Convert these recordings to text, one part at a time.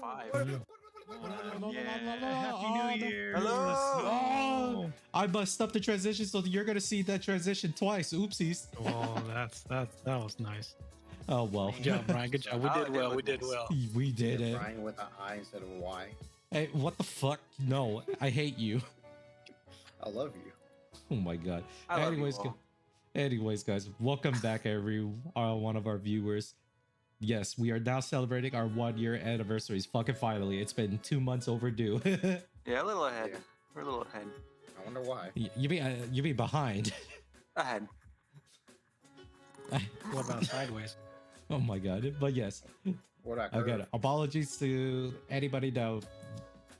5. Happy New Year. Hello. Oh, I messed up the transition, so you're gonna see that transition twice. Oopsies. oh, that was nice. Oh well. Good job, Brian. Good job. We Oh, did it well. did We look did nice. well. We did it. Brian with an I instead of a Y. Hey, what the fuck? No, I hate you. I love you. Oh my god. I love anyways, you all. anyways, guys, welcome back, one of our viewers. Yes, we are now celebrating our 1-year anniversaries. Fucking finally, it's been 2 months overdue. Yeah, a little ahead. Yeah. We're a little ahead. I wonder why. you be behind. Ahead. What about sideways? Oh my god. But yes, What I again, heard. apologies to anybody that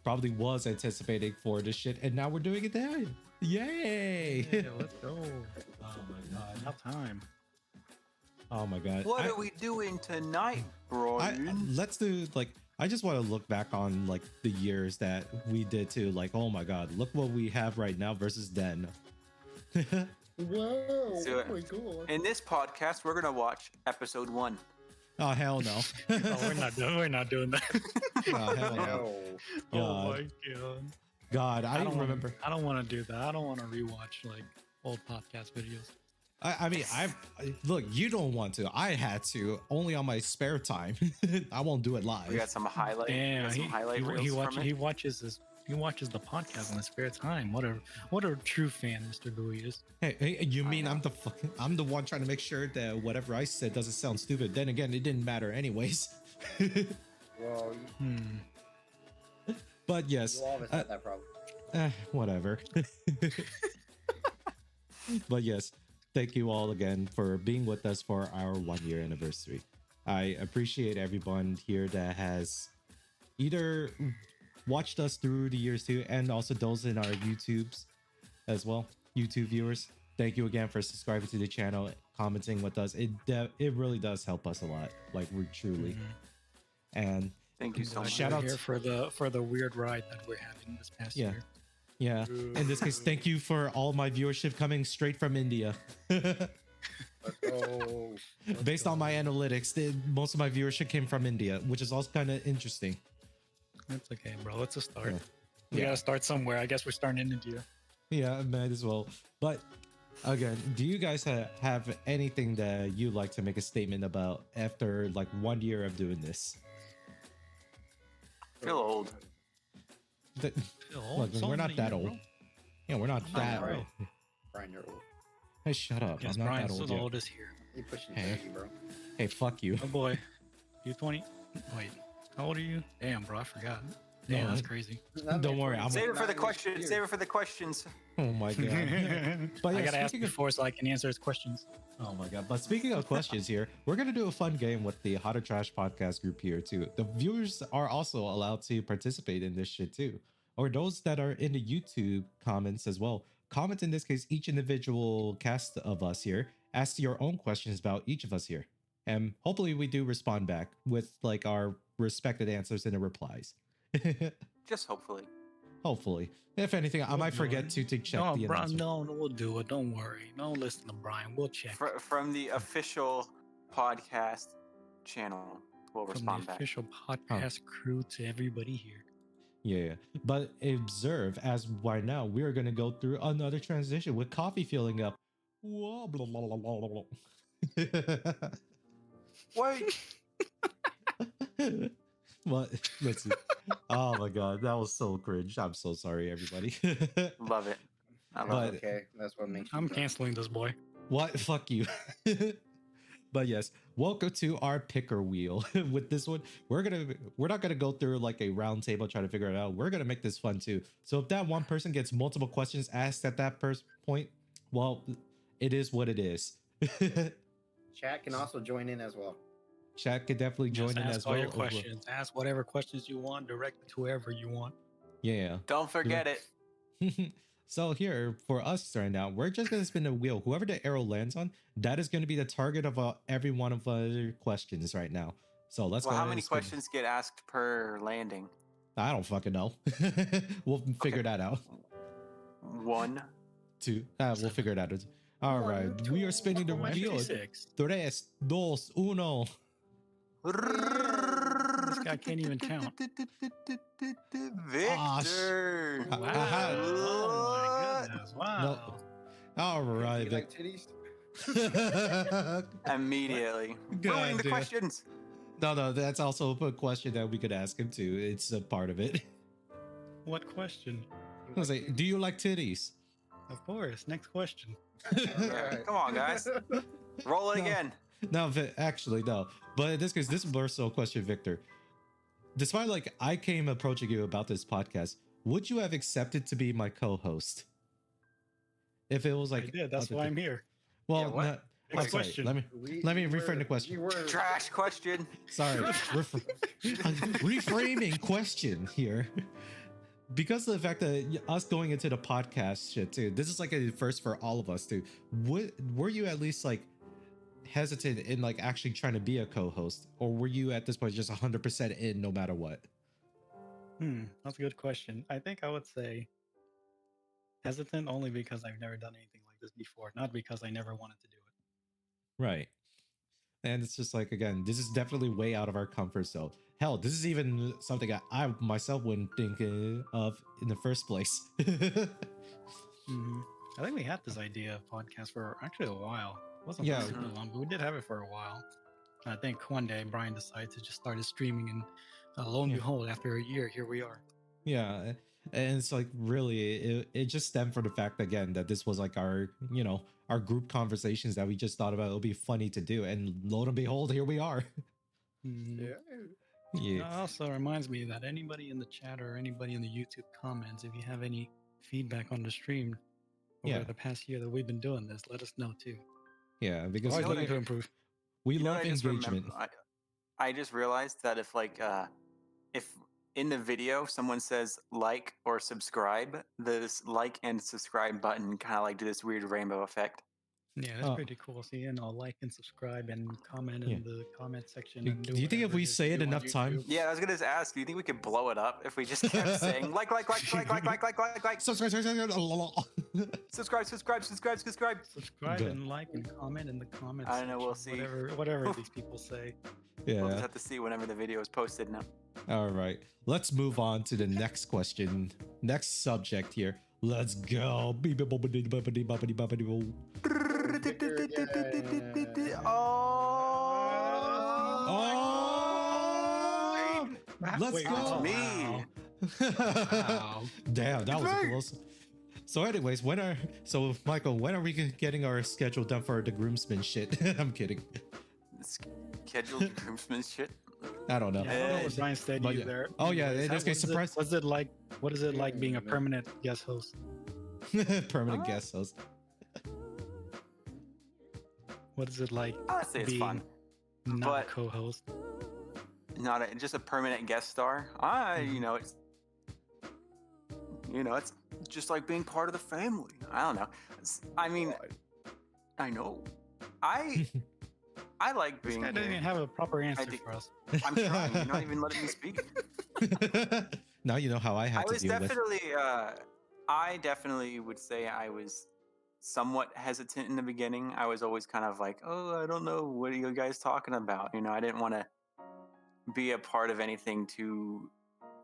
probably was anticipating for this shit, and now we're doing it then. Yay! Yeah, let's go. Oh my god, about time. Oh my god. What are we doing tonight, Brian? Let's do like I just want to look back on like the years that we did too. Like, oh my god, look what we have right now versus then. Whoa! So, oh my god! In this podcast, we're gonna watch episode 1. Oh hell no. Oh, we're not doing that. Oh, hell no. No. Oh my god. God, I don't remember. I don't want to do that. I don't want to rewatch like old podcast videos. I mean, look. You don't want to. I had to only on my spare time. I won't do it live. We got some highlight. Damn, some highlight reels from he it. watches the podcast in his spare time. What a true fan Mr. Louis is. Hey, you mean I'm the one trying to make sure that whatever I said doesn't sound stupid? Then again, it didn't matter anyways. Well, But yes, you always have that problem. whatever. But yes, thank you all again for being with us for our 1-year anniversary. I appreciate everyone here that has either watched us through the years too, and also those in our YouTubes as well, YouTube viewers. Thank you again for subscribing to the channel, commenting with us. It really does help us a lot, like we're truly. And Thank you so much. Shout out here for the weird ride that we're having this past Yeah. year. yeah, in this case, thank you for all my viewership coming straight from India. Let's go. Based on my analytics, most of my viewership came from India, which is also kind of interesting. That's okay, bro. It's a start. Yeah. We Yeah. gotta start somewhere. I guess we're starting in India. Yeah, might as well. But again, do you guys have anything that you like to make a statement about after like 1 year of doing this? Feel old. Look, we're not that old. Yeah, we're not that right. old. Brian, you're old. Hey, shut up. Yes, I'm not Brian's that so old the yet. oldest here. You pushing Hey. 30, bro. Hey, fuck you. Oh boy, you 20? Wait, how old are you? Damn, bro, I forgot. Damn, No. that's crazy. Don't worry, I'm- Save it for the questions. Save it for the questions. Oh my god. But I yeah, gotta ask speaking of- before so I can answer his questions. Oh my god. But speaking of questions here, we're going to do a fun game with the Hot or Trash podcast group here too. The viewers are also allowed to participate in this shit too. Or those that are in the YouTube comments as well. Comment in this case, each individual cast of us here. Ask your own questions about each of us here. And hopefully we do respond back with like our respected answers in the replies. Just hopefully. Hopefully. If anything, I might forget to check No, the Brian, announcement. no, we'll do it. Don't worry. Don't listen to Brian. We'll check. From the official podcast channel, we'll From respond the back. official podcast crew to everybody here. Yeah. But observe as right now, we are going to go through another transition with coffee filling up. Whoa, blah, blah, blah, blah, blah. Wait. Well, let's see. Oh my god, that was so cringe. I'm so sorry, everybody. Love it. I love But- it. Okay, that's what makes you I'm go. canceling this boy. What? Fuck you. But yes, welcome to our picker wheel. With this one, we're not gonna go through like a round table trying to figure it out. We're gonna make this fun too. So if that one person gets multiple questions asked at that point, well, it is what it is. Chat can also join in as well. Chat could definitely join Just in ask as all well. your questions. Ask whatever questions you want. Direct it to whoever you want. Yeah. Don't forget it. So here for us right now, we're just gonna spin the wheel. Whoever the arrow lands on, that is gonna be the target of every one of our questions right now. So let's Well, go. how ahead many and spin. questions get asked per landing? I don't fucking know. We'll figure that out. 1. 2. We'll figure it out. All right, we are spinning the wheel. 56. 3, 2, 1. This I can't even count. Victor. Ah, Wow. Oh my goodness. Wow. All Do right, you like Vic. titties? Immediately. God Ruining the damn. questions. No, that's also a question that we could ask him too. It's a part of it. What question? I was like, do you like titties? Of course. Next question. Yeah, come on, guys. Roll it No. again. No, actually, no. But in this case, this is more so a question, Victor. Despite like I came approaching you about this podcast, would you have accepted to be my co-host? If it was like, I did. That's other why thi- I'm here. Well, Yeah, what? no, Next I'm sorry. question. Let me reframe the question. Trash question. Sorry, reframing question here. Because of the fact that us going into the podcast shit too, this is like a first for all of us too. Were you at least like hesitant in like actually trying to be a co-host, or were you at this point just 100% in no matter what? That's a good question. I think I would say hesitant only because I've never done anything like this before, not because I never wanted to do it. Right. And it's just like, again, this is definitely way out of our comfort zone. Hell, this is even something I myself wouldn't think of in the first place. I think we had this idea of podcast for actually a while. It wasn't Yeah. for super long, but we did have it for a while. And I think one day Brian decided to just start streaming, and lo and Yeah. behold, after a year, here we are. Yeah. And it's like really, it just stemmed from the fact again that this was like our, our group conversations that we just thought about. It'll be funny to do. And lo and behold, here we are. Mhm. Yeah. It Yeah. also reminds me that anybody in the chat or anybody in the YouTube comments, if you have any feedback on the stream over Yeah. the past year that we've been doing this, let us know too. Yeah. Because Always know what looking I- to improve. we You know love what I just engagement. I just realized that if in the video someone says like or subscribe, this like and subscribe button kind of like do this weird rainbow effect. Yeah, that's Oh. pretty cool. So like and subscribe and comment Yeah. in the comment section. Do- And do you think if whatever we it is say you it do on enough time- YouTube. Yeah, I was gonna just ask. Do you think we could blow it up if we just kept saying like, subscribe, subscribe? Subscribe Good. and like and comment in the comments. I don't know, we'll section, see. Whatever these people say. We'll just Yeah. have to see whenever the video is posted now. All right. Let's move on to the next question. Next subject here. Let's go. Oh! Let's Wait, go. wow. Me. Wow. Damn, that was Right. close. So, anyways, Michael, when are we getting our schedule done for the groomsmen shit? I'm kidding. Scheduled groomsmen shit. I don't know. Yeah, I don't know what Brian said But you yeah. there. Oh, yeah, Anyways, in this what case, is it- surprise- What is it like being a Yeah. permanent guest host? Permanent Ah. guest host. What is it like I'd say it's being fun. not But- a co-host? Not just a permanent guest star. It's just like being part of the family. I don't know. I mean, I know. I like This being guy doesn't even here. have a proper answer think- for us. I'm trying. You're not even letting me speak. Now you know how I I have to was deal with. definitely. I definitely would say I was somewhat hesitant in the beginning. I was always kind of like, oh, I don't know, what are you guys talking about? I didn't want to be a part of anything too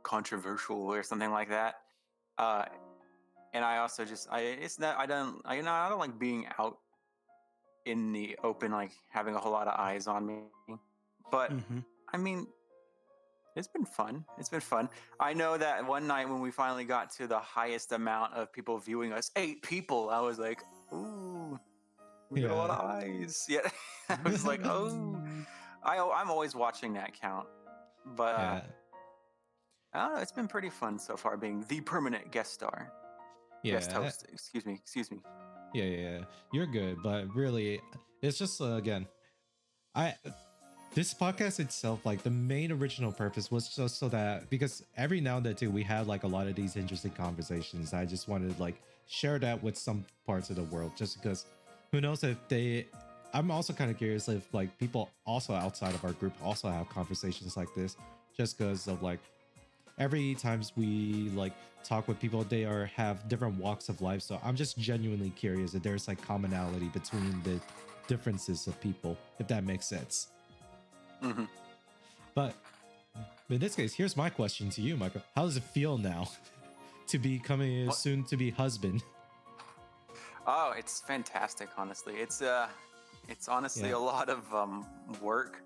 controversial or something like that. And I also just, I don't like being out in the open, like having a whole lot of eyes on me. But Mhm. I mean, it's been fun. It's been fun. I know that one night when we finally got to the highest amount of people viewing us, 8 people, I was like, ooh, we got a lot of eyes. Yeah, I was like, oh, I'm always watching that count. But Yeah. I don't know. It's been pretty fun so far being the permanent guest star. Yeah. Guest host. Excuse me. Yeah. You're good, but really, it's just again, this podcast itself, like the main original purpose was just so that because every now and then too, we had like a lot of these interesting conversations. I just wanted to like share that with some parts of the world, just because who knows if they. I'm also kind of curious if like people also outside of our group also have conversations like this, just because of like every times we like talk with people, they have different walks of life. So I'm just genuinely curious if there's like commonality between the differences of people, if that makes sense. Mhm. But in this case, here's my question to you, Michael. How does it feel now to be becoming a What? soon-to-be husband? Oh, it's fantastic. Honestly, it's honestly Yeah. a lot of work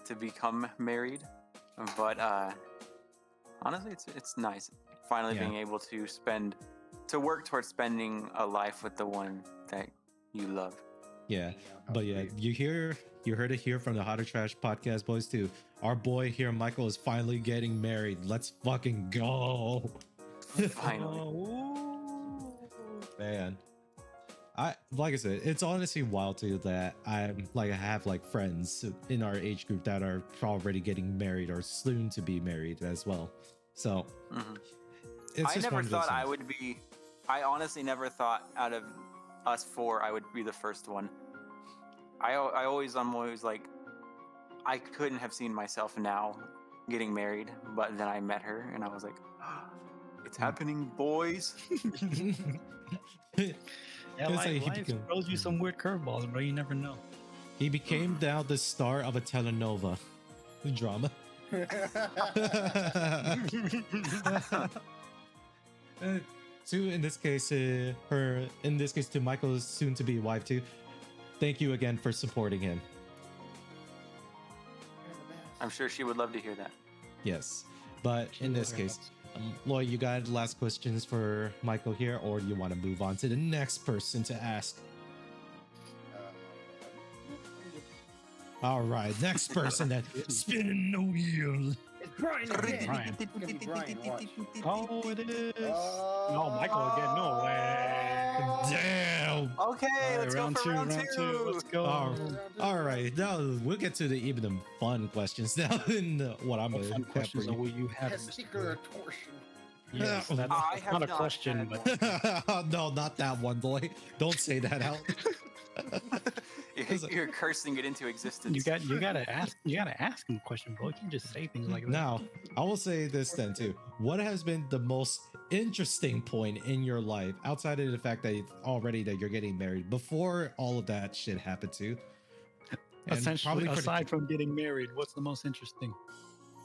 to become married, but honestly, it's nice finally Yeah. being able to work towards spending a life with the one that you love. Yeah, but yeah, you heard it here from the Hotter Trash podcast boys too. Our boy here, Michael, is finally getting married. Let's fucking go, Finally. Oh, man. Like I said, it's honestly wild too that I have like friends in our age group that are already getting married or soon to be married as well. So Mhm. it's I just never one of those thought I things. would be. I honestly never thought out of us four I would be the first one. I'm always like, I couldn't have seen myself now getting married, but then I met her and I was like, it's happening, boys. yeah, It's like he life became- throws you some weird curveballs, bro. You never know. He became now the star of a telenova drama. To in this case, to Michael's soon-to-be wife too. Thank you again for supporting him. I'm sure she would love to hear that. Yes, but in this case, Lloyd, you got last questions for Michael here, or do you want to move on to the next person to ask? All right, next person then. Spinning the wheel. It's Brian again. Brian. It's gonna be Brian, watch. Oh, it is. No, Michael again. No way. Damn. Okay, All right, let's go for round two. Let's go. All right, now we'll get to the even fun questions now. In what I'm What gonna fun have questions for are you. will you have? Testicular torsion. Yes, Yeah. that's, I that's have not a not question, had but No, not that one, boy. Don't say that out. You're cursing it into existence. you gotta ask him a question, bro. You can't just say things like that. Now, I will say this then too. What has been the most interesting point in your life outside of the fact that that you're getting married before all of that shit happened too? And Essentially, probably for the- aside from getting married, what's the most interesting?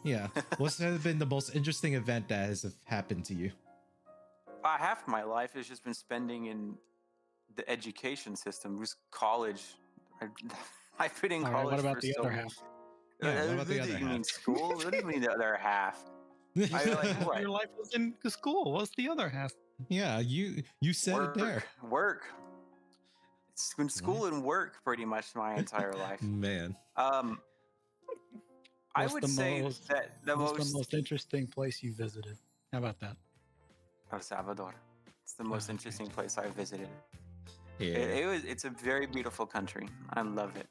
yeah, what's been the most interesting event that has happened to you? Half my life has just been spending in the education system, just college. I've been in All right, college what about for the so other long. half? Yeah, what about the other You mean half? school? What do you mean the other half? I like what? Your life was in school. What's the other half? Yeah, you said Work, it there, work. It's been school and work pretty much my entire life. man. I What's would the say most- that the What's most interesting place you visited? How about that? El Salvador. It's the most okay. interesting place I've visited. Yeah, It's a very beautiful country. I love it.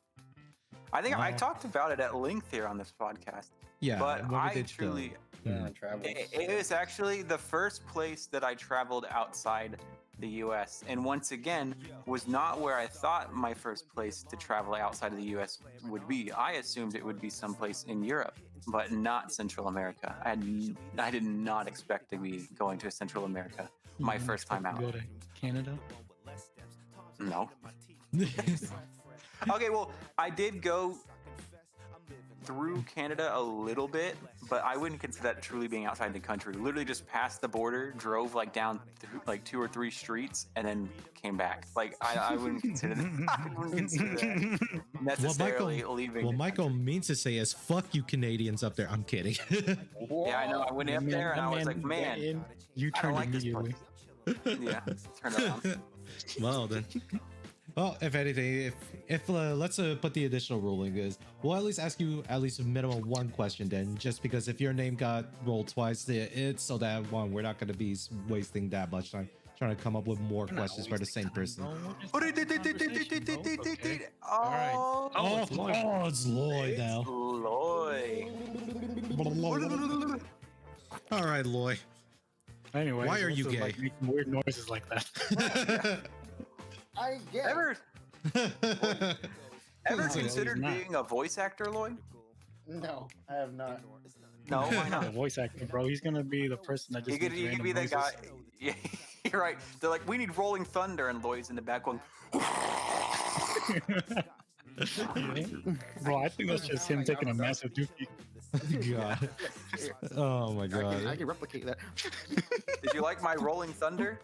I think I Wow. talked about it at length here on this podcast. yeah. But when we I did truly, Yeah, travel. it was actually the first place that I traveled outside the U.S. And once again, was not where I thought my first place to travel outside of the U.S. would be. I assumed it would be someplace in Europe, but not Central America. I did not expect to be going to Central America my You first time expect out. to Go to Canada. No. Okay, well, I did go through Canada a little bit, but I wouldn't consider that truly being outside the country. Literally just passed the border, drove like down through, like 2 or 3 streets, and then came back. Like I wouldn't consider that. I wouldn't consider that necessarily leaving. What the Michael country. means to say is "fuck you, Canadians up there." I'm kidding. Yeah, I know. I went up there and I was like, man, you I don't turned like this immediately. place. Yeah, turn around. Well then. Well, if anything, if let's put the additional ruling is, we'll at least ask you at least a minimum one question then, just because if your name got rolled twice, it's so that one we're not going to be wasting that much time trying to come up with more questions for the same person. Oh, Oh, it's Lloyd. It's Lloyd now. Lloyd. All right, Lloyd. Anyway, Why are you gay? Like making weird noises like that. I get it. Ever It's like, considered he's not. being a voice actor, Lloyd? No, I have not. No, why The not? voice actor, bro. He's gonna be the person that just. You could makes be random that guy. noises. Yeah, you're right. They're like, we need Rolling Thunder, and Lloyd's in the back going. Bro, I think that's just him taking a massive dookie. God. Oh my I god. can replicate that. Did you like my Rolling Thunder?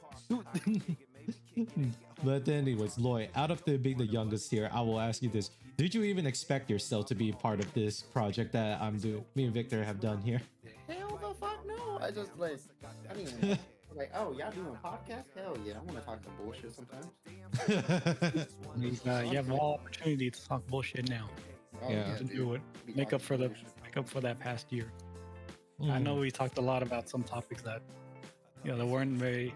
But anyways, Lloyd, out of the being the youngest here, I will ask you this. Did you even expect yourself to be part of this project that I'm doing, me and Victor have done here? Hell the fuck no! I just like, I didn't even like, oh, y'all doing a podcast? Hell yeah, I want to talk some bullshit sometimes. You have all opportunity to talk bullshit now. Oh, Yeah. To dude. do it. Be Make up talking for the bullshit. make up for that past year. I know we talked a lot about some topics that that weren't very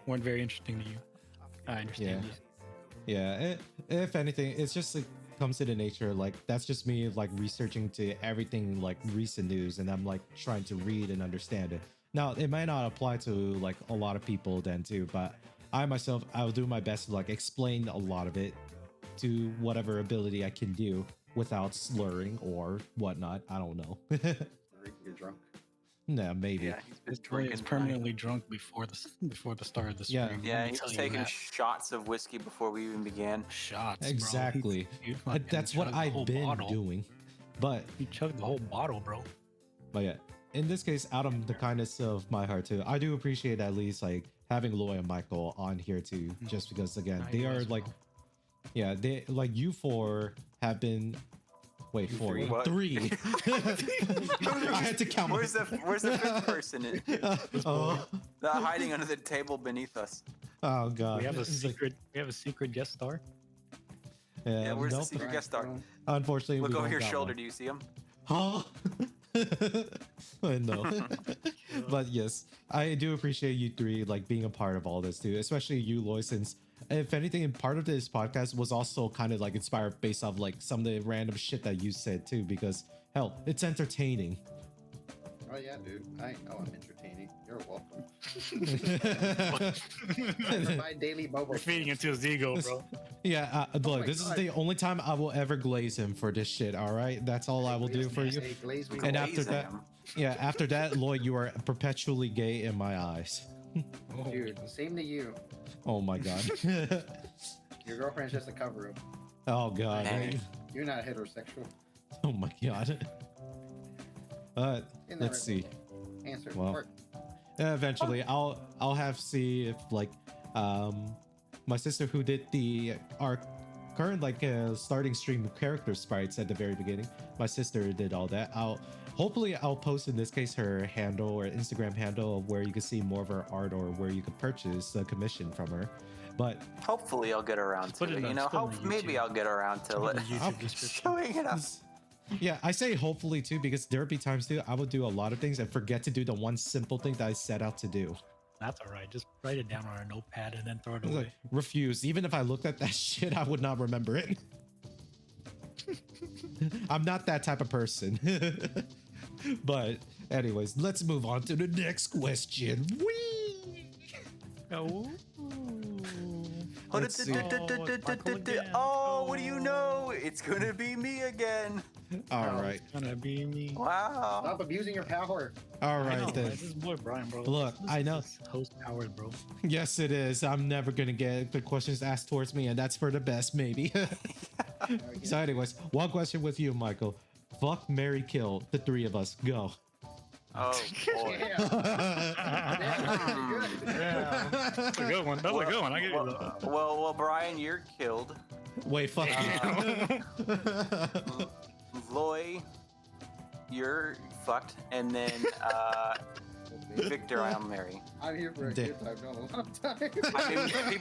interesting to you. I understand. Yeah. If anything, it's just like comes to the nature like that's just me like researching to everything like recent news, and I'm like trying to read and understand it. Now, it might not apply to like a lot of people then too, but I myself, I'll do my best to like explain a lot of it to whatever ability I can do without slurring or whatnot. I don't know. You're drunk. Nah, maybe. Yeah, he's been He's drinking. permanently drunk before the start of the Yeah. stream. Yeah, Let me he tell was you taking that. shots of whiskey before we even began. Shots. bro. Exactly. He fucking That's what chugged the whole I've been bottle. doing. But He chugged the whole bottle, bro. yeah, in this case, out of the kindness of my heart too, I do appreciate at least like having Loy and Michael on here too, just because again, I they do are as like, well. yeah, they like you four have been. Wait, four, What? three. I had to count. Where's the fifth person? Oh, Hiding under the table beneath us. oh god. We have a It's like, secret. We have a secret guest star. Yeah, where's nope. the secret guest star? Unfortunately, Look we over don't your got shoulder. one. Do you see him? Huh? No. But yes, I do appreciate you three like being a part of all this too, especially you, Loy, since if anything, part of this podcast was also kind of like inspired based off like some of the random shit that you said too, because hell, it's entertaining. Oh yeah, dude. I know I'm entertaining. You're welcome. My daily bubble. We're feeding into his ego, bro. Yeah, look, my this is God. the only time I will ever glaze him for this shit. All right, that's all I will do for you. Hey, glaze me. And after Glazing that, him. yeah, after that, Lloyd, you are perpetually gay in my eyes. Dude, same to you. Oh my god. Your girlfriend's just a cover up. Oh god. Dang. You're not heterosexual. Oh my god. Isn't that Let's see. right? Answer. Well, Mark. Eventually, I'll have to see if like my sister who did our current like starting stream character sprites at the very beginning. My sister did all that. I'll post in this case her handle or Instagram handle of where you can see more of her art or where you can purchase a commission from her. But Hopefully, I'll get around Put to it it. on- You know, put it on maybe YouTube. I'll get around to Put it. it in the YouTube description. Showing it up. yeah, I say hopefully too because there'll be times too I will do a lot of things and forget to do the one simple thing that I set out to do. That's all right. Just write it down on a notepad and then throw it It's away. like, refuse. Even if I looked at that shit, I would not remember it. I'm not that type of person. But anyways, let's move on to the next question. Whee! Oh. Let's see. Oh, what do you know? It's gonna be me again. All right. Gonna be me. Wow. Stop abusing your power. All I know, right then. man. This is boy Brian, bro. Look, This I know. is host powers, bro. Yes, it is. I'm never gonna get the questions asked towards me, and that's for the best, maybe. So, anyways, one question with you, Michael. Fuck, marry, kill. The three of us. Go. Oh boy. Yeah, that's a good one. That's a good one. I give you that. Well, Brian, you're killed. Wait, fuck you. Loy, you're fucked. And then Victor, I'll marry. I'm here for a Damn. good time, not a long time. I mean,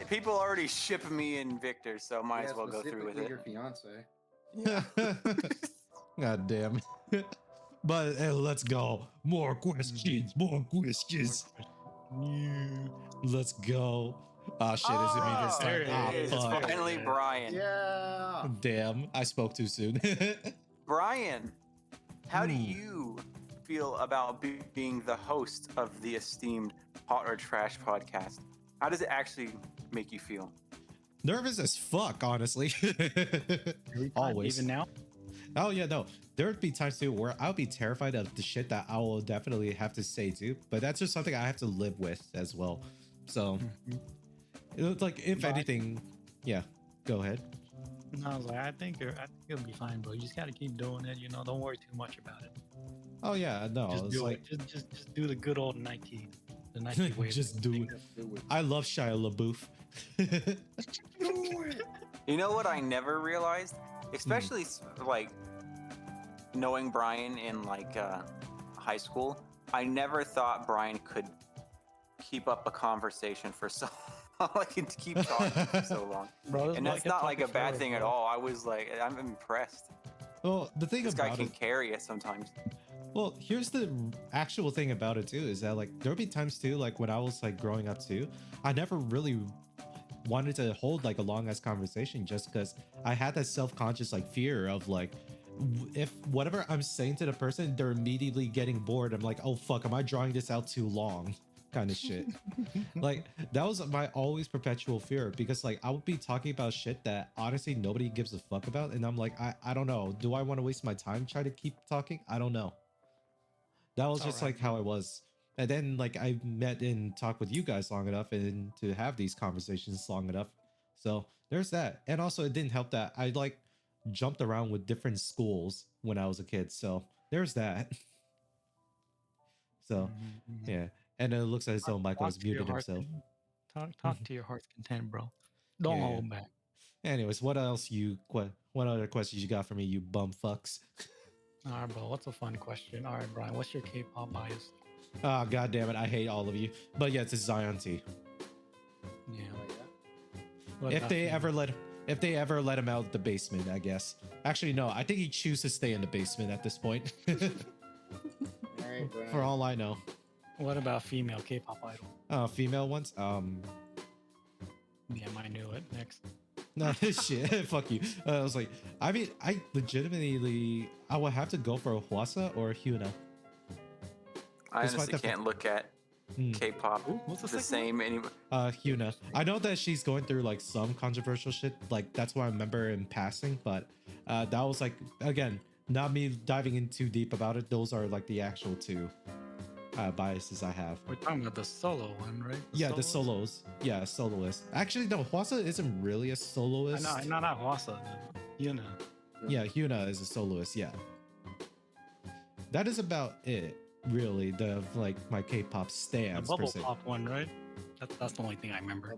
people already ship me and Victor, so might Yeah, as well go through with specifically it. Your fiance. God damn. But let's go. More questions. More questions. Let's go. Oh shit, is it me this There time? it Ah, is. It's fuck. finally Brian. Yeah. Damn, I spoke too soon. Brian, how do you feel about being the host of the esteemed Hot or Trash podcast? How does it actually make you feel? Nervous as fuck, honestly. Every time, Always. Even now. Oh yeah, no. There would be times too where I'll be terrified of the shit that I will definitely have to say too. But that's just something I have to live with as well. So Mhm. it's like if But- anything, yeah. Go ahead. And I was like, I think you'll be fine, bro. You just gotta keep doing it. You know, don't worry too much about it. Oh yeah, no, Just it's do like it. Just do the good old Nike, the Nike way. just do it. Do it. I love Shia LaBeouf. Do it. You know what I never realized, especially like knowing Brian in like high school. I never thought Brian could keep up a conversation for so like to keep talking for so long. Bro, this And boy that's can not talk like a bad forever, thing at bro. all. I was like, I'm impressed. Well, the thing This guy about can it, carry it sometimes. well, here's the actual thing about it too, is that like there'll be times too, like when I was like growing up too, I never really wanted to hold like a long ass conversation just because I had that self-conscious like fear of like if whatever I'm saying to the person, they're immediately getting bored. I'm like, oh fuck, am I drawing this out too long? Kind of shit. Like that was my always perpetual fear because like I would be talking about shit that honestly nobody gives a fuck about, and I'm like, I don't know, do I want to waste my time trying to keep talking? I don't know. That was It's just alright, like how I was. And then like I met and talked with you guys long enough and to have these conversations long enough. So there's that. And also it didn't help that I like jumped around with different schools when I was a kid. So there's that. So Mhm. yeah. And it looks as though Michael has Talk to your muted heart's himself. Talk to your heart's content, bro. Don't Yeah. hold back. Anyways, what else what other questions you got for me, you bum fucks? All right, bro. What's a fun question? All right, Brian. What's your K-pop bias? Ah, god damn it, I hate all of you. But yeah, it's Zion T. Yeah. Oh, yeah. What If about they you? ever let him out the basement, I guess. Actually, no, I think he chooses to stay in the basement at this point. All right, Brian. For all I know. What about female K-pop idol? Female ones? Yeah, I knew it. Next. No, shit. Fuck you. I was like, I mean, I legitimately, I would have to go for a Hwasa or a Hyuna. I Despite honestly the fa- can't look at Hmm. K-pop What's the the second one? same anymore. Hyuna. I know that she's going through like some controversial shit. Like that's what I remember in passing, but that was like again, not me diving in too deep about it. Those are like the actual two biases I have. We're talking about the solo one, right? Yeah, the solos? solos. Yeah, soloist. Actually, no, Hwasa isn't really a soloist. I know, not Hwasa. You know. Yeah, Hyuna is a soloist. Yeah, that is about it. Really, the like my K-pop The stans per bubble se. pop one, right? That's the only thing I remember.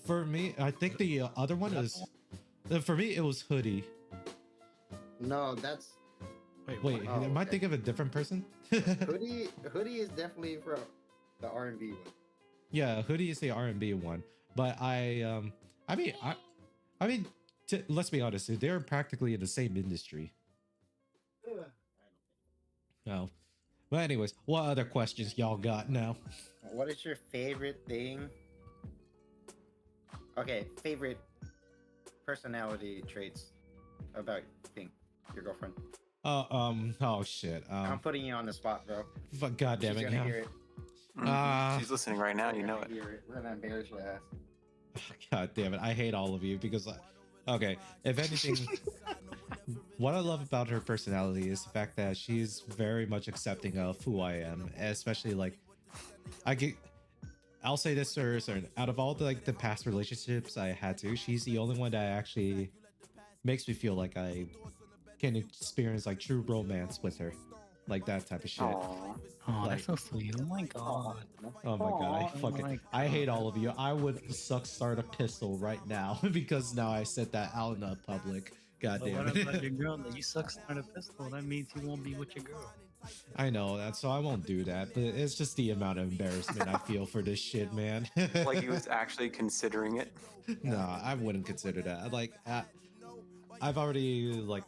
For me, I think the other one That's is for me it was Hoodie. No, that's Wait, Oh, am I okay. thinking of a different person? Hoodie. Hoodie is definitely from the R&B one. Yeah, Hoodie is the R&B one, but I mean, let's be honest, they're practically in the same industry. No, but anyways, what other questions y'all got now? What is your favorite thing? Okay, favorite personality traits about your girlfriend. Oh shit. I'm putting you on the spot, bro. God damn She's it. gonna yeah. hear it. She's listening right now. We're You know gonna it. hear it. We're gonna embarrass your ass. God damn it. I hate all of you because, okay, if anything, what I love about her personality is the fact that she's very much accepting of who I am, especially like, I'll say this for certain, out of all the like the past relationships I had to, she's the only one that actually makes me feel like I can experience like true romance with her. Like that type of shit. Aw. Oh, Like- that's so sweet. Oh my god. Oh my god, I Aw, fucking my I hate God. all of you. I would start a pistol right now because now I said that out in the public. God But damn what about it. your girl? That you suck start a pistol. That means you won't be with your girl. I know that, so I won't do that. But it's just the amount of embarrassment I feel for this shit, man. Like he was actually considering it. No, I wouldn't consider that. Like, I've already like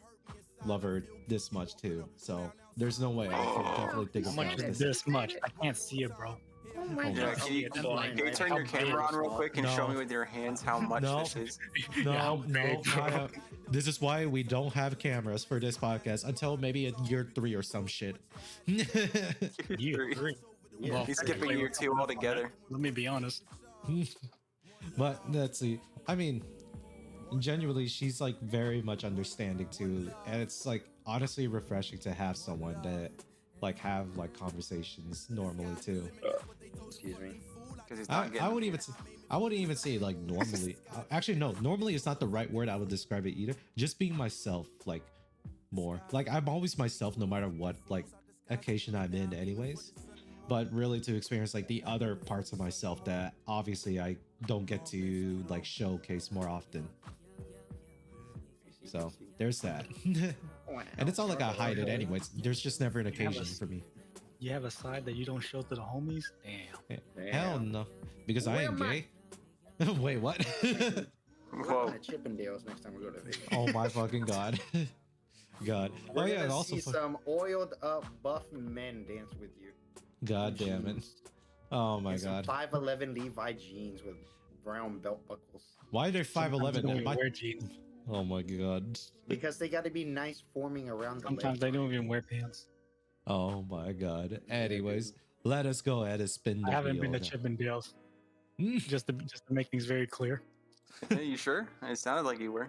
love her this much too, so there's no way I can definitely think How of much that. is this much? I can't see it, bro. Oh my Yeah, God. can you, Come on, can you man. turn How your camera on real quick and show No. me with your hands how much No. this is? No, Yeah, how no, big, bro? Kyle, this is why we don't have cameras for this podcast until maybe in year 3 or some shit. You agree? Yeah. Well, He's fair skipping play year with 2 someone else on altogether. that. Let me be honest. But let's see. I mean, genuinely, she's like very much understanding too, and it's like honestly refreshing to have someone that like have like conversations normally too. Excuse me. Because he's not I getting. wouldn't even. I wouldn't even say like normally. Actually, no. Normally, it's not the right word I would describe it either. Just being myself, like more. Like I'm always myself, no matter what like occasion I'm in, anyways. But really, to experience like the other parts of myself that obviously I don't get to like showcase more often. So there's that. And it's not like I hide it anyways. There's just never an occasion for me. You have a side that you don't show to the homies? Damn. Hell no, because I ain't gay. Wait, what? Whoa. Chippendales next time we go to Vegas. Oh my fucking god. God. We're Oh yeah, gonna and also see some oiled up buff men dance with you. god damn it. Oh my And some god. 5'11" Levi jeans with brown belt buckles. Why are they Sometimes they 5'11"? don't even My- wear jeans. Oh my god. Because they got to be nice forming around the Sometimes legs. they don't even wear pants. Oh my god. Anyways, let us go ahead and spin the I haven't been to wheel Chippendales. now. Just to make things very clear. Are you sure? It sounded like you were.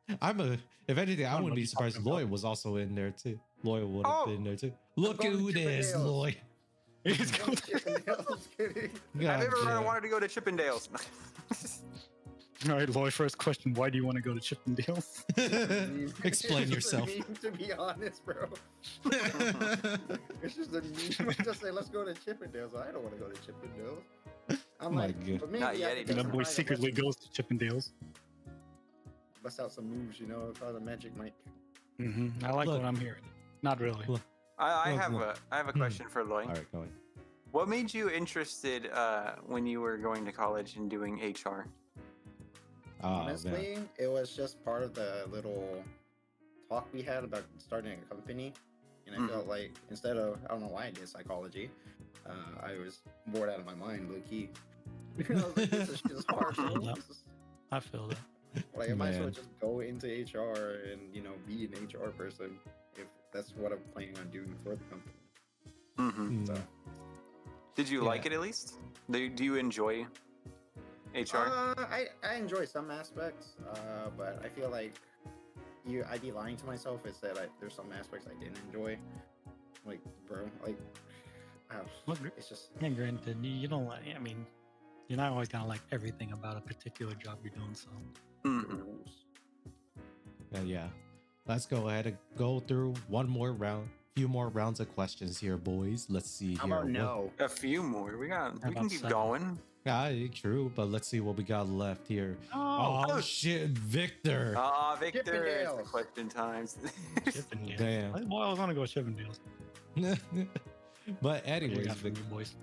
If anything, I don't know wouldn't what be you're surprised talking about. Lloyd was also in there too. Lloyd would have Oh! been there too. Look at going who to it is, Chippendales. Lloyd. He's going Chippendales, kidding. God I've ever damn. wanted to go to Chippendales. All right, Lloyd, first question. Why do you want to go to Chippendales? Explain It's just a yourself. meme, to be honest, bro. It's just a meme. Just say, let's go to Chippendales. I don't want to go to Chippendales. I'm My like, God. but maybe Not yet, after he this, That doesn't. I'm boy probably secretly gonna goes to Chippendales. bust out some moves, you know, call the Magic Mike. I like Look. what I'm hearing. Not really. Look. I Look, have look. a question for Loy. All right, go ahead. What made you interested when you were going to college and doing HR? Oh, man. Honestly, it was just part of the little talk we had about starting a company. And I Mhm. felt like instead of, I don't know why I did psychology, I was bored out of my mind, low key. I was like, this is just hard. bro. Yep. This is- I feel that. Like, I might as well Man. just go into HR and, you know, be an HR person if that's what I'm planning on doing for the company. Mm-hmm. Mm. So, Did you Yeah. like it at least? Do you enjoy HR? I enjoy some aspects, but I feel like I'd be lying to myself if said there's some aspects I didn't enjoy. Like, bro, like, Look, it's just and granted, you don't like. I mean, you're not always gonna like everything about a particular job you're doing. So Mhm. rules. Yeah. Let's go ahead and go through one more round, few more rounds of questions here, boys. Let's see How here. about what- no? A few more. We How can about keep 7? going. Ah, true, but let's see what we got left here. oh, Oh, shit, Victor. Ah, Victor, it's the Chippendales. question times. Chippendales. Damn. Boy, I was gonna go Chippendales. But What do you anyways, got for me, Victor. boys.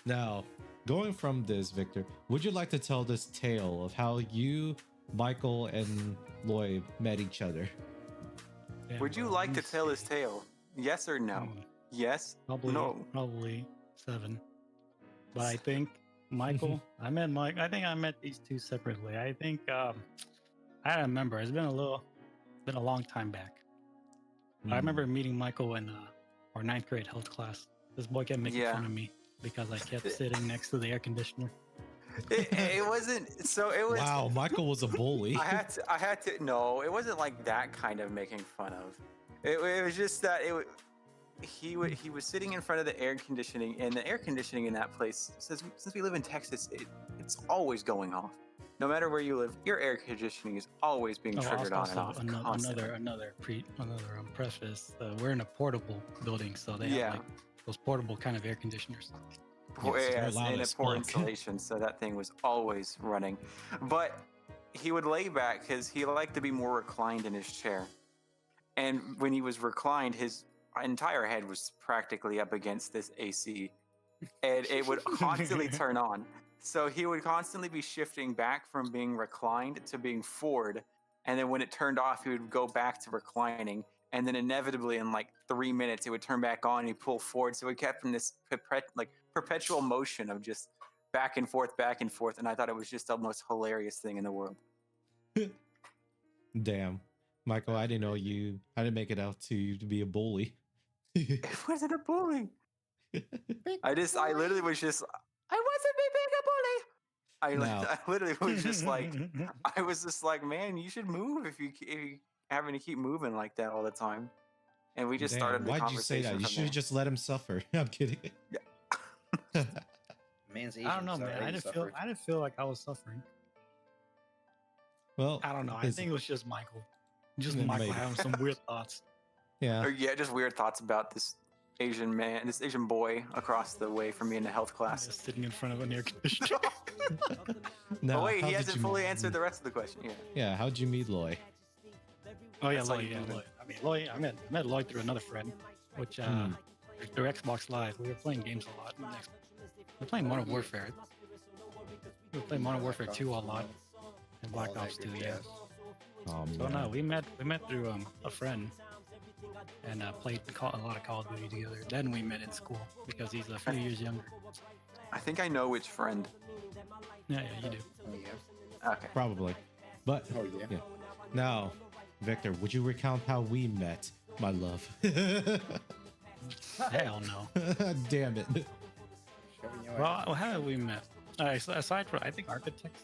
Now, going from this, Victor, would you like to tell this tale of how you, Michael, and Lloyd met each other? Damn, Would you bro, like let to me tell his see. tale? Yes or no? Hmm, Yes. Probably, No. probably 7. But I think Michael, I think I met these two separately. I think I don't remember. It's been a long time back. I remember meeting Michael in our 9th grade health class. This boy kept making Yeah. fun of me because I kept sitting next to the air conditioner. It wasn't. So it was. Wow, Michael was a bully. I had to. No, it wasn't like that kind of making fun of. It was just that he was sitting in front of the air conditioning, and the air conditioning in that place, since we live in Texas, it's always going off. No matter where you live, your air conditioning is always being triggered on and off. constantly. another preface. We're in a portable building, so they Yeah. have like those portable kind of air conditioners. Well, Yes, they're yes, loud and a as poor fuck. insulation, so that thing was always running. But he would lay back because he liked to be more reclined in his chair. And when he was reclined, his entire head was practically up against this AC, and it would constantly turn on. So he would constantly be shifting back from being reclined to being forward, and then when it turned off, he would go back to reclining, and then inevitably in like 3 minutes, it would turn back on and he'd pull forward. So we kept in this perpetual motion of just back and forth, and I thought it was just the most hilarious thing in the world. Damn. Michael, I didn't know you. I didn't make it out to you to be a bully. It wasn't a bully. I literally was just, I wasn't being a bully. No. I literally was just like, I was just like, man, you should move if you having to keep moving like that all the time. And we just Damn, started the why'd you say conversation that? You from should have there. just let him suffer. I'm kidding. Man's Asian. I don't know, so man. he I didn't suffered. feel like I was suffering. Well, I don't know. I his- think it was just Michael. Just It Michael might- having some weird thoughts. yeah. Or yeah, just weird thoughts about this Asian man, this Asian boy across the way from me in the health class. Just sitting in front of an air conditioner. Now, Oh wait, how he did hasn't you fully meet- answered the rest of the question. Yeah. Yeah, how'd you meet Loy? Oh yeah, That's how Lloyd. you Yeah, do it. Lloyd. I mean, Lloyd. I met Lloyd through another friend, which Hmm. through Xbox Live. We were playing games a lot. We're playing Modern Warfare. We were playing Modern Warfare 2 a lot, and Black All that Ops 2. good Yeah. jazz. Oh, So man. no, we met through a friend, and played a lot of Call of Duty together. Then we met in school because he's a few years younger. I think I know which friend. Yeah, you do. Oh yeah. Okay. Probably. But Oh yeah. yeah. Now, Victor, would you recount how we met, my love? Hell no. Damn it. Shoving your ass. Well, how did we met? Aside from, I think architects.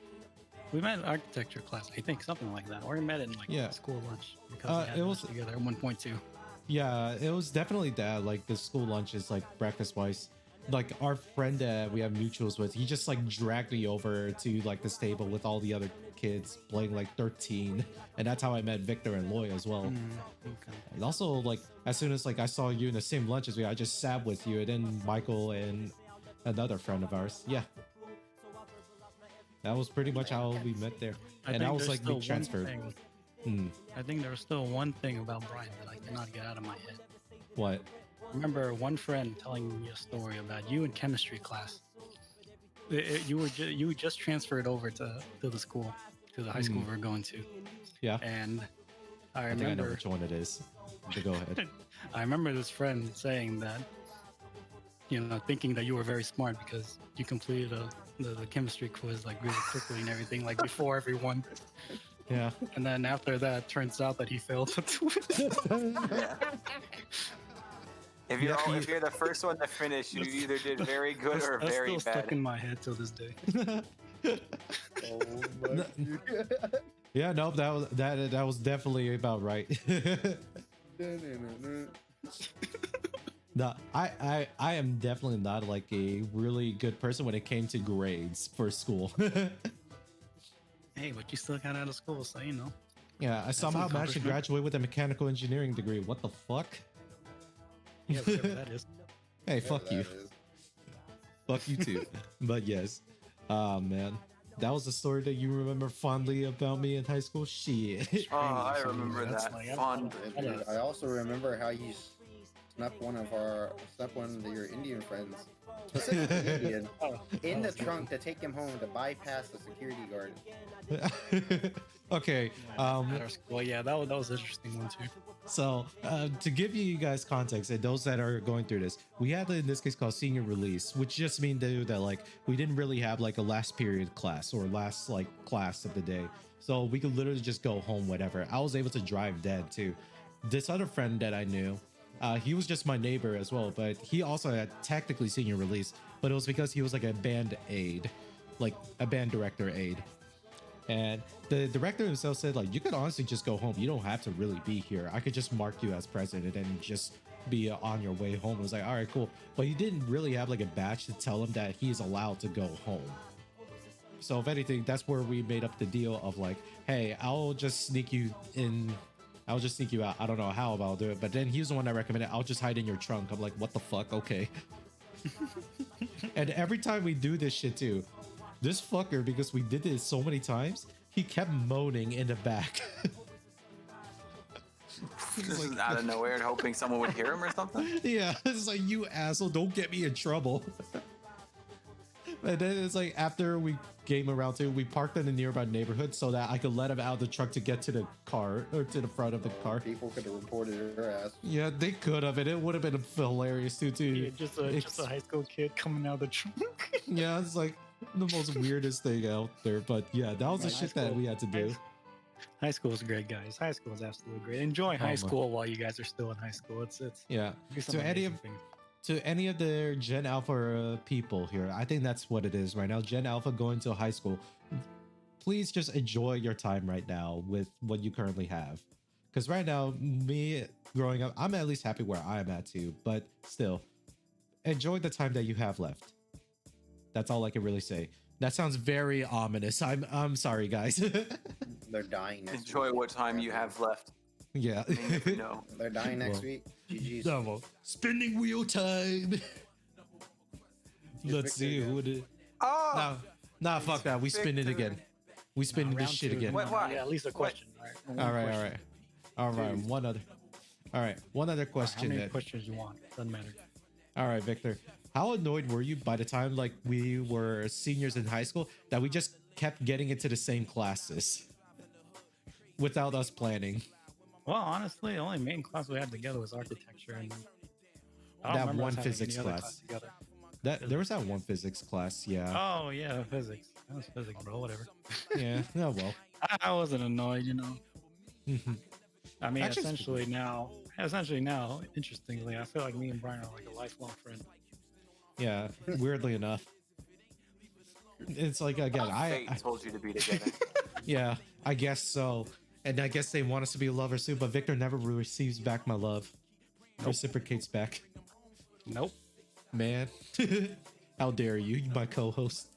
We met in architecture class, I think, something like that. Or we met in like Yeah. school lunch because Uh, we had it lunch was- together at 1.2. Yeah, it was definitely that. Like the school lunches, like breakfast wise. Like our friend that we have mutuals with, he just like dragged me over to like this table with all the other kids playing like 13, and that's how I met Victor and Loy as well. Okay. And also, like as soon as like I saw you in the same lunch as me, I just sat with you, and then Michael and another friend of ours. Yeah, that was pretty much how we met there. And I was there's like still being transferred. one thing- Hmm, I think there's still one thing about Brian that I cannot get out of my head. what? I remember one friend telling me a story about you in chemistry class. You were just transferred over to the school, to the high school we were going to, Yeah, and I I think I know remember which one it is. But go ahead. I remember this friend saying that, thinking that you were very smart because you completed the chemistry quiz like really quickly and everything, like before everyone. Yeah. And then after that, turns out that he failed to do it. Yeah. If you're Yeah, if you're the first one to finish, you either did very good or That's very still stuck bad. in my head till this day. Oh my. Yeah, no, that was definitely about right. No, I am definitely not like a really good person when it came to grades for school. Hey, but you still got out of school, so you know. Yeah, I somehow managed to accomplishment. graduate with a mechanical engineering degree. What the fuck? Yeah, whatever that is. Hey, fuck you. Fuck you too. But yes. Man. That was the story that you remember fondly about me in high school? Shit. Oh, I remember That's that like- fond. Yeah, dude, I also remember how you snuck one of your Indian friends, specifically Indian, Oh, in the that's good. trunk to take him home to bypass the security guard. Okay. At our school, yeah, that was an interesting one too. So, to give you guys context, and those that are going through this, we had in this case called senior release, which just means that like we didn't really have like a last period class or last like class of the day, so we could literally just go home, whatever. I was able to drive then too. This other friend that I knew, he was just my neighbor as well, but he also had technically senior release, but it was because he was like a band aide, like a band director aide. And the director himself said, like, you could honestly just go home. You don't have to really be here. I could just mark you as president and just be on your way home. It was like, all right, cool. But he didn't really have like a badge to tell him that he's allowed to go home. So if anything, that's where we made up the deal of like, hey, I'll just sneak you in. I'll just sneak you out. I don't know how I'll do it. But then he's the one that recommended, I'll just hide in your trunk. I'm like, what the fuck? Okay. And every time we do this shit too, this fucker, because we did this so many times, he kept moaning in the back. This is out of nowhere, hoping someone would hear him or something. Yeah, it's like, you asshole, don't get me in trouble. And then it's like, after we came around to, we parked in a nearby neighborhood so that I could let him out of the truck to get to the car, or to the front of the car. People could have reported her ass. Yeah, they could have, and it would have been hilarious too. Yeah, just a high school kid coming out of the trunk. Yeah, it's like the most weirdest thing out there. But yeah, that was the High shit that school- we had to do. High school is great, guys. High school is absolutely great. Enjoy high my- school while you guys are still in high school. It's Yeah. do some To any amazing of things. to any of the Gen Alpha people here, I think that's what it is right now. Gen Alpha going to high school. Please just enjoy your time right now with what you currently have. Because right now, me growing up, I'm at least happy where I'm at too. But still, enjoy the time that you have left. That's all I can really say. That sounds very ominous. I'm sorry, guys. They're dying next Enjoy week. what time you have left. Yeah. I mean, if you know. They're dying next Well, week. GG's. Double spinning wheel time. Let's see who it is. Oh, Nah, fuck that. We spin it Victor. again. We spin this Round shit two. again. What- why? Yeah, at least a question. One All right, all question. right, all right. Dude. One other. All right, one other How question. many then. questions you want? Doesn't matter. All right, Victor. How annoyed were you by the time like we were seniors in high school that we just kept getting into the same classes without us planning? Well, honestly, the only main class we had together was architecture, and I don't That remember one us having physics any other class. together. That there was that one physics class. Yeah. Oh yeah, physics. That was physics, bro. Whatever. Yeah. Oh well. I wasn't annoyed, you know. I mean, Actually, essentially now, interestingly, I feel like me and Brian are like a lifelong friend. Yeah. Weirdly enough, it's like again, fate told you to be together. yeah, I guess so. And I guess they want us to be lovers too, but Victor never receives back my love. Reciprocates back. Nope. Man. How dare you, my co-host.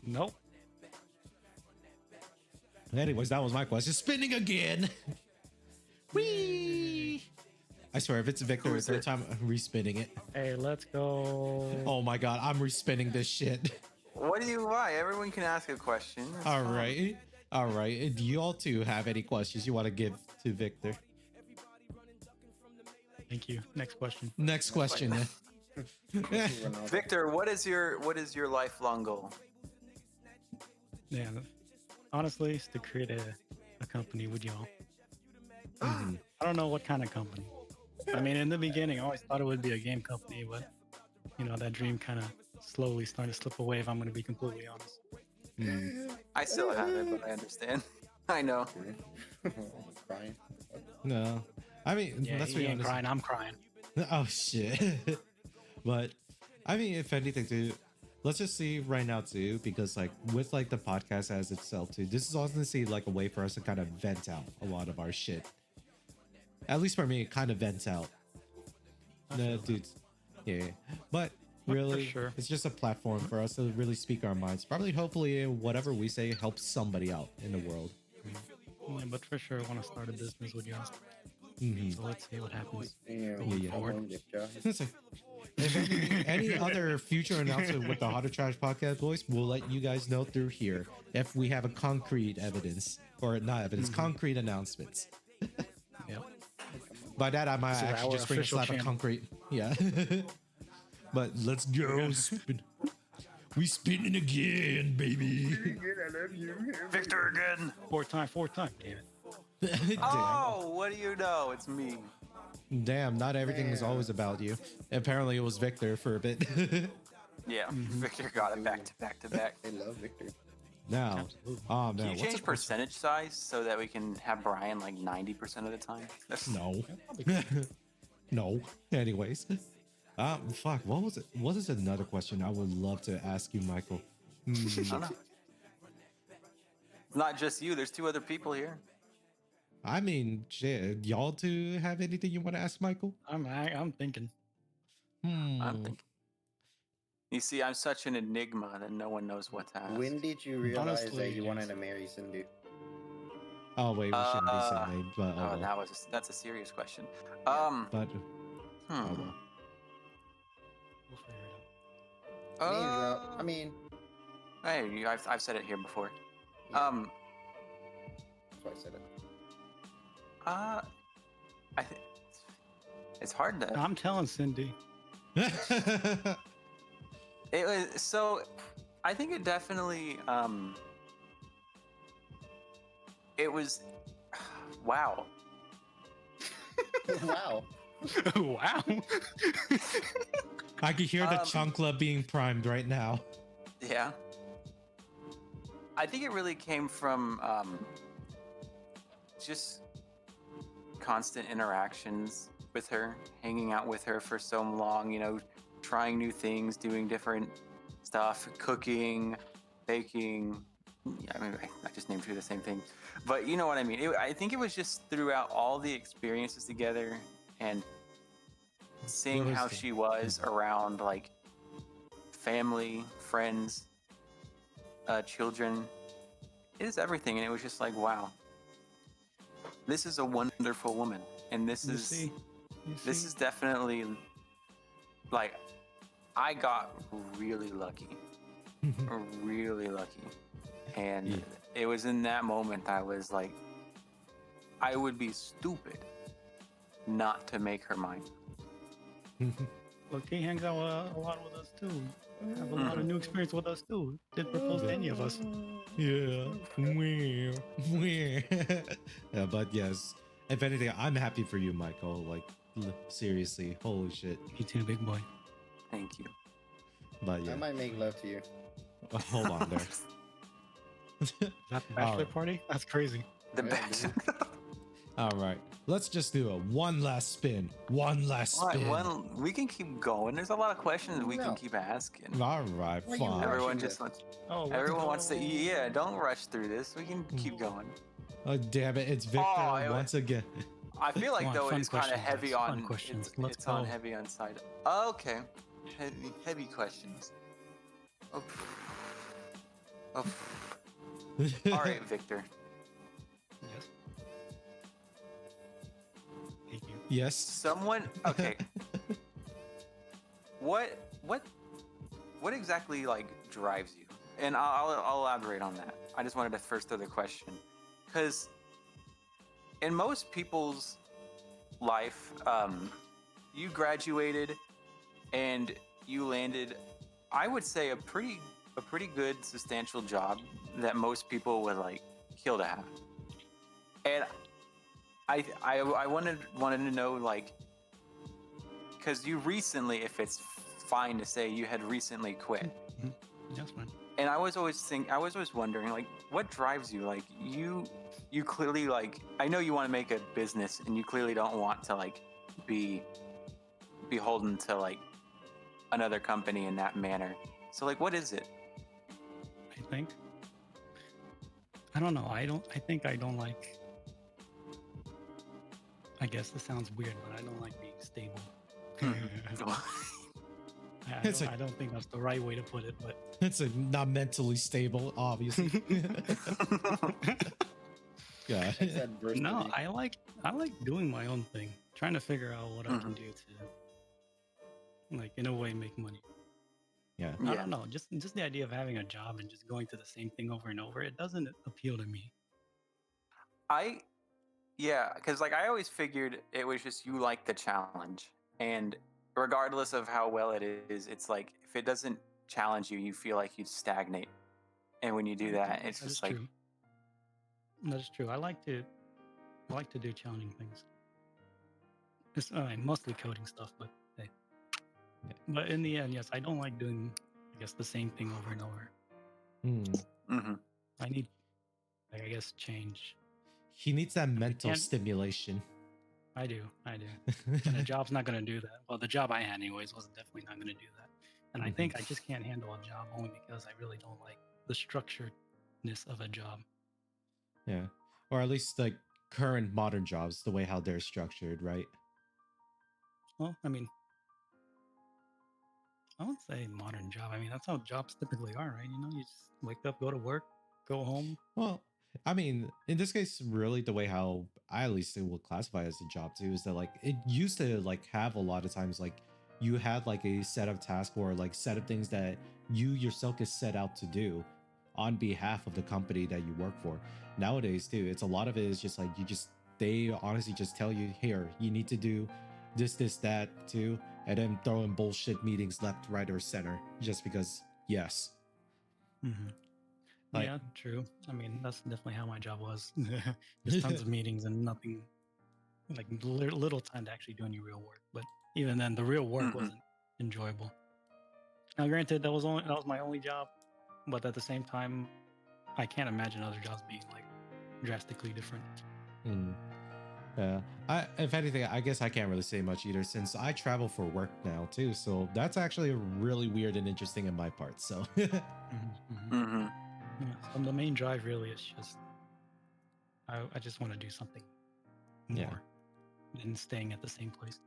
Nope. Anyways, that was my question. Spinning again. Whee! I swear, if it's Victor, Who the is third it? time, I'm respinning it. Hey, let's go. Oh my god, I'm respinning this shit. What do you? Why? Everyone can ask a question. It's All fine. right. All right. Do you all two have any questions you want to give to Victor? Thank you. Next question. Next question. then. Victor, what is your lifelong goal? Yeah. Honestly, it's to create a company with y'all. Mhm. I don't know what kind of company. I mean, in the beginning, I always thought it would be a game company, but you know, that dream kind of slowly started to slip away. If I'm going to be completely honest. Mm. I still have it, but I understand. I know. Crying. No. I mean, Yeah, let's he be ain't honest. crying. I'm crying. Oh shit. But I mean, if anything, too, let's just see right now too, because like with like the podcast as itself too, this is honestly like a way for us to kind of vent out a lot of our shit. At least for me, it kind of vents out. No, dudes. Yeah. But really, sure. it's just a platform for us to really speak our minds. Probably, hopefully, whatever we say helps somebody out in the world. Yeah, but for sure, I want to start a business with y'all. Mhm. So let's see what happens. Yeah, yeah. forward. Gift jar. It's like, if any other future announcement with the Hot or Trash podcast, boys, we'll let you guys know through here if we have a concrete evidence or not evidence, concrete announcements. Yep. By that, I might This is actually our just bring a official slap of channel. concrete. Yeah. But let's go. Spin. We spinning again, baby. Victor again. Fourth time. Damn it. Damn. Oh, what do you know? It's me. Damn, not everything is always about you. Apparently, it was Victor for a bit. Yeah, Victor got it back to back to back. They love Victor. Now, Absolutely. oh Can man, you what's change a percentage size so that we can have Brian like 90% of the time? No. No. Anyways. Fuck, what was it? What is another question I would love to ask you, Michael? I don't know. It's not just you. There's two other people here. I mean, shit, y'all two have anything you want to ask Michael? I'm thinking. I'm thinking. You see, I'm such an enigma that no one knows what to ask. When did you realize that Honestly, you wanted yes. to marry Cindy? Oh wait, we shouldn't be saying names, but Oh, well. that's a serious question. But Hmm. oh well. We'll figure it out. Names drop. I mean, Hey, I've said it here before. yeah, that's why I said it. I think it's hard to. I'm telling Cindy. It was so. I think it definitely. It was. Wow. Wow. Wow. I could hear the Um, chunkla being primed right now. Yeah. I think it really came from just constant interactions with her, hanging out with her for so long, you know, trying new things, doing different stuff, cooking, baking. Yeah, I mean, I just named two of the same thing. But you know what I mean? I think it was just throughout all the experiences together and seeing What is how that? she was around like family, friends, children. It is everything, and it was just like, wow, this is a wonderful woman, and this You is see? You this see? is definitely like I got really lucky, really lucky, and Yeah. it was in that moment I was like, I would be stupid not to make her mine. Look, he hangs out a lot with us too. Have a lot of new experience with us too. Didn't propose to any of us. Yeah. Yeah, but yes. If anything, I'm happy for you, Michael. Like, seriously, holy shit. Me too, big boy. Thank you. But I yeah, might make love to you. hold on there. Is that the bachelor Alright. party? That's crazy. The Yeah, best. All right, let's just do a one last spin. One last spin. Well, we can keep going. There's a lot of questions we No. can keep asking. All right, Why you fine. rushing Everyone this? just wants. Oh, let's Everyone wants to. go. Yeah, don't rush through this. We can keep going. Oh, damn it. It's Victor Oh, once again. I feel like Come on, though fun it's kind of questions, heavy guys. Fun on. questions. It's, Let's it's on go. heavy on side. Okay, heavy questions. Oh. Oh. All right, Victor. Yes. Thank you. Yes. Someone. Okay. What exactly like drives you? And I'll elaborate on that. I just wanted to first throw the question, because in most people's life, you graduated and you landed, I would say, a pretty good substantial job that most people would like kill to have. And I wanted to know, like, because you recently, if it's fine to say, you had recently quit. Yes, man. And I was always wondering, like, what drives you? Like, you clearly, like, I know you want to make a business, and you clearly don't want to like be beholden to like another company in that manner. So, like, what is it? I think. I don't know. I think I don't like. I guess this sounds weird, but I don't like being stable. It's like- I don't think that's the right way to put it, but It's a, not mentally stable, obviously. Yeah. It's adversity. no, I like doing my own thing, trying to figure out what I can do to, like, in a way, make money. Yeah. I Yeah. don't know, just the idea of having a job and just going to the same thing over and over, it doesn't appeal to me. Yeah, because like I always figured it was just you like the challenge, and regardless of how well it is, it's like if it doesn't challenge you, you feel like you stagnate, and when you do that, it's That is just like true. That is true. I like to do challenging things. It's mostly coding stuff, but hey. Yeah. But in the end, yes, I don't like doing, I guess, the same thing over and over. Hmm. mhm. I need, like, I guess, change. He needs that mental can't- stimulation. I do. And a job's not going to do that. Well, the job I had, anyways, was definitely not going to do that. And I think I just can't handle a job only because I really don't like the structuredness of a job. Yeah. Or at least like current modern jobs, the way how they're structured, right? Well, I mean, I wouldn't say modern job. I mean, that's how jobs typically are, right? You know, you just wake up, go to work, go home. Well, I mean, in this case, really the way how I at least will classify as a job too is that like it used to like have a lot of times like you had like a set of tasks or like set of things that you yourself is set out to do on behalf of the company that you work for. Nowadays too, it's a lot of it is just like they honestly just tell you, here, you need to do this, that too, and then throw in bullshit meetings left, right, or center just because yes. Mm-hmm. Like- Yeah, true. I mean, that's definitely how my job was. Just tons of meetings and nothing, like little time to actually do any real work. But even then, the real work Mhm. wasn't enjoyable. Now, granted, that was my only job, but at the same time, I can't imagine other jobs being like drastically different. Hmm. Yeah. If anything, I guess I can't really say much either since I travel for work now too. So that's actually really weird and interesting in my part. So Mhm. Yeah, so the main drive really is just I just want to do something more Yeah. than staying at the same place.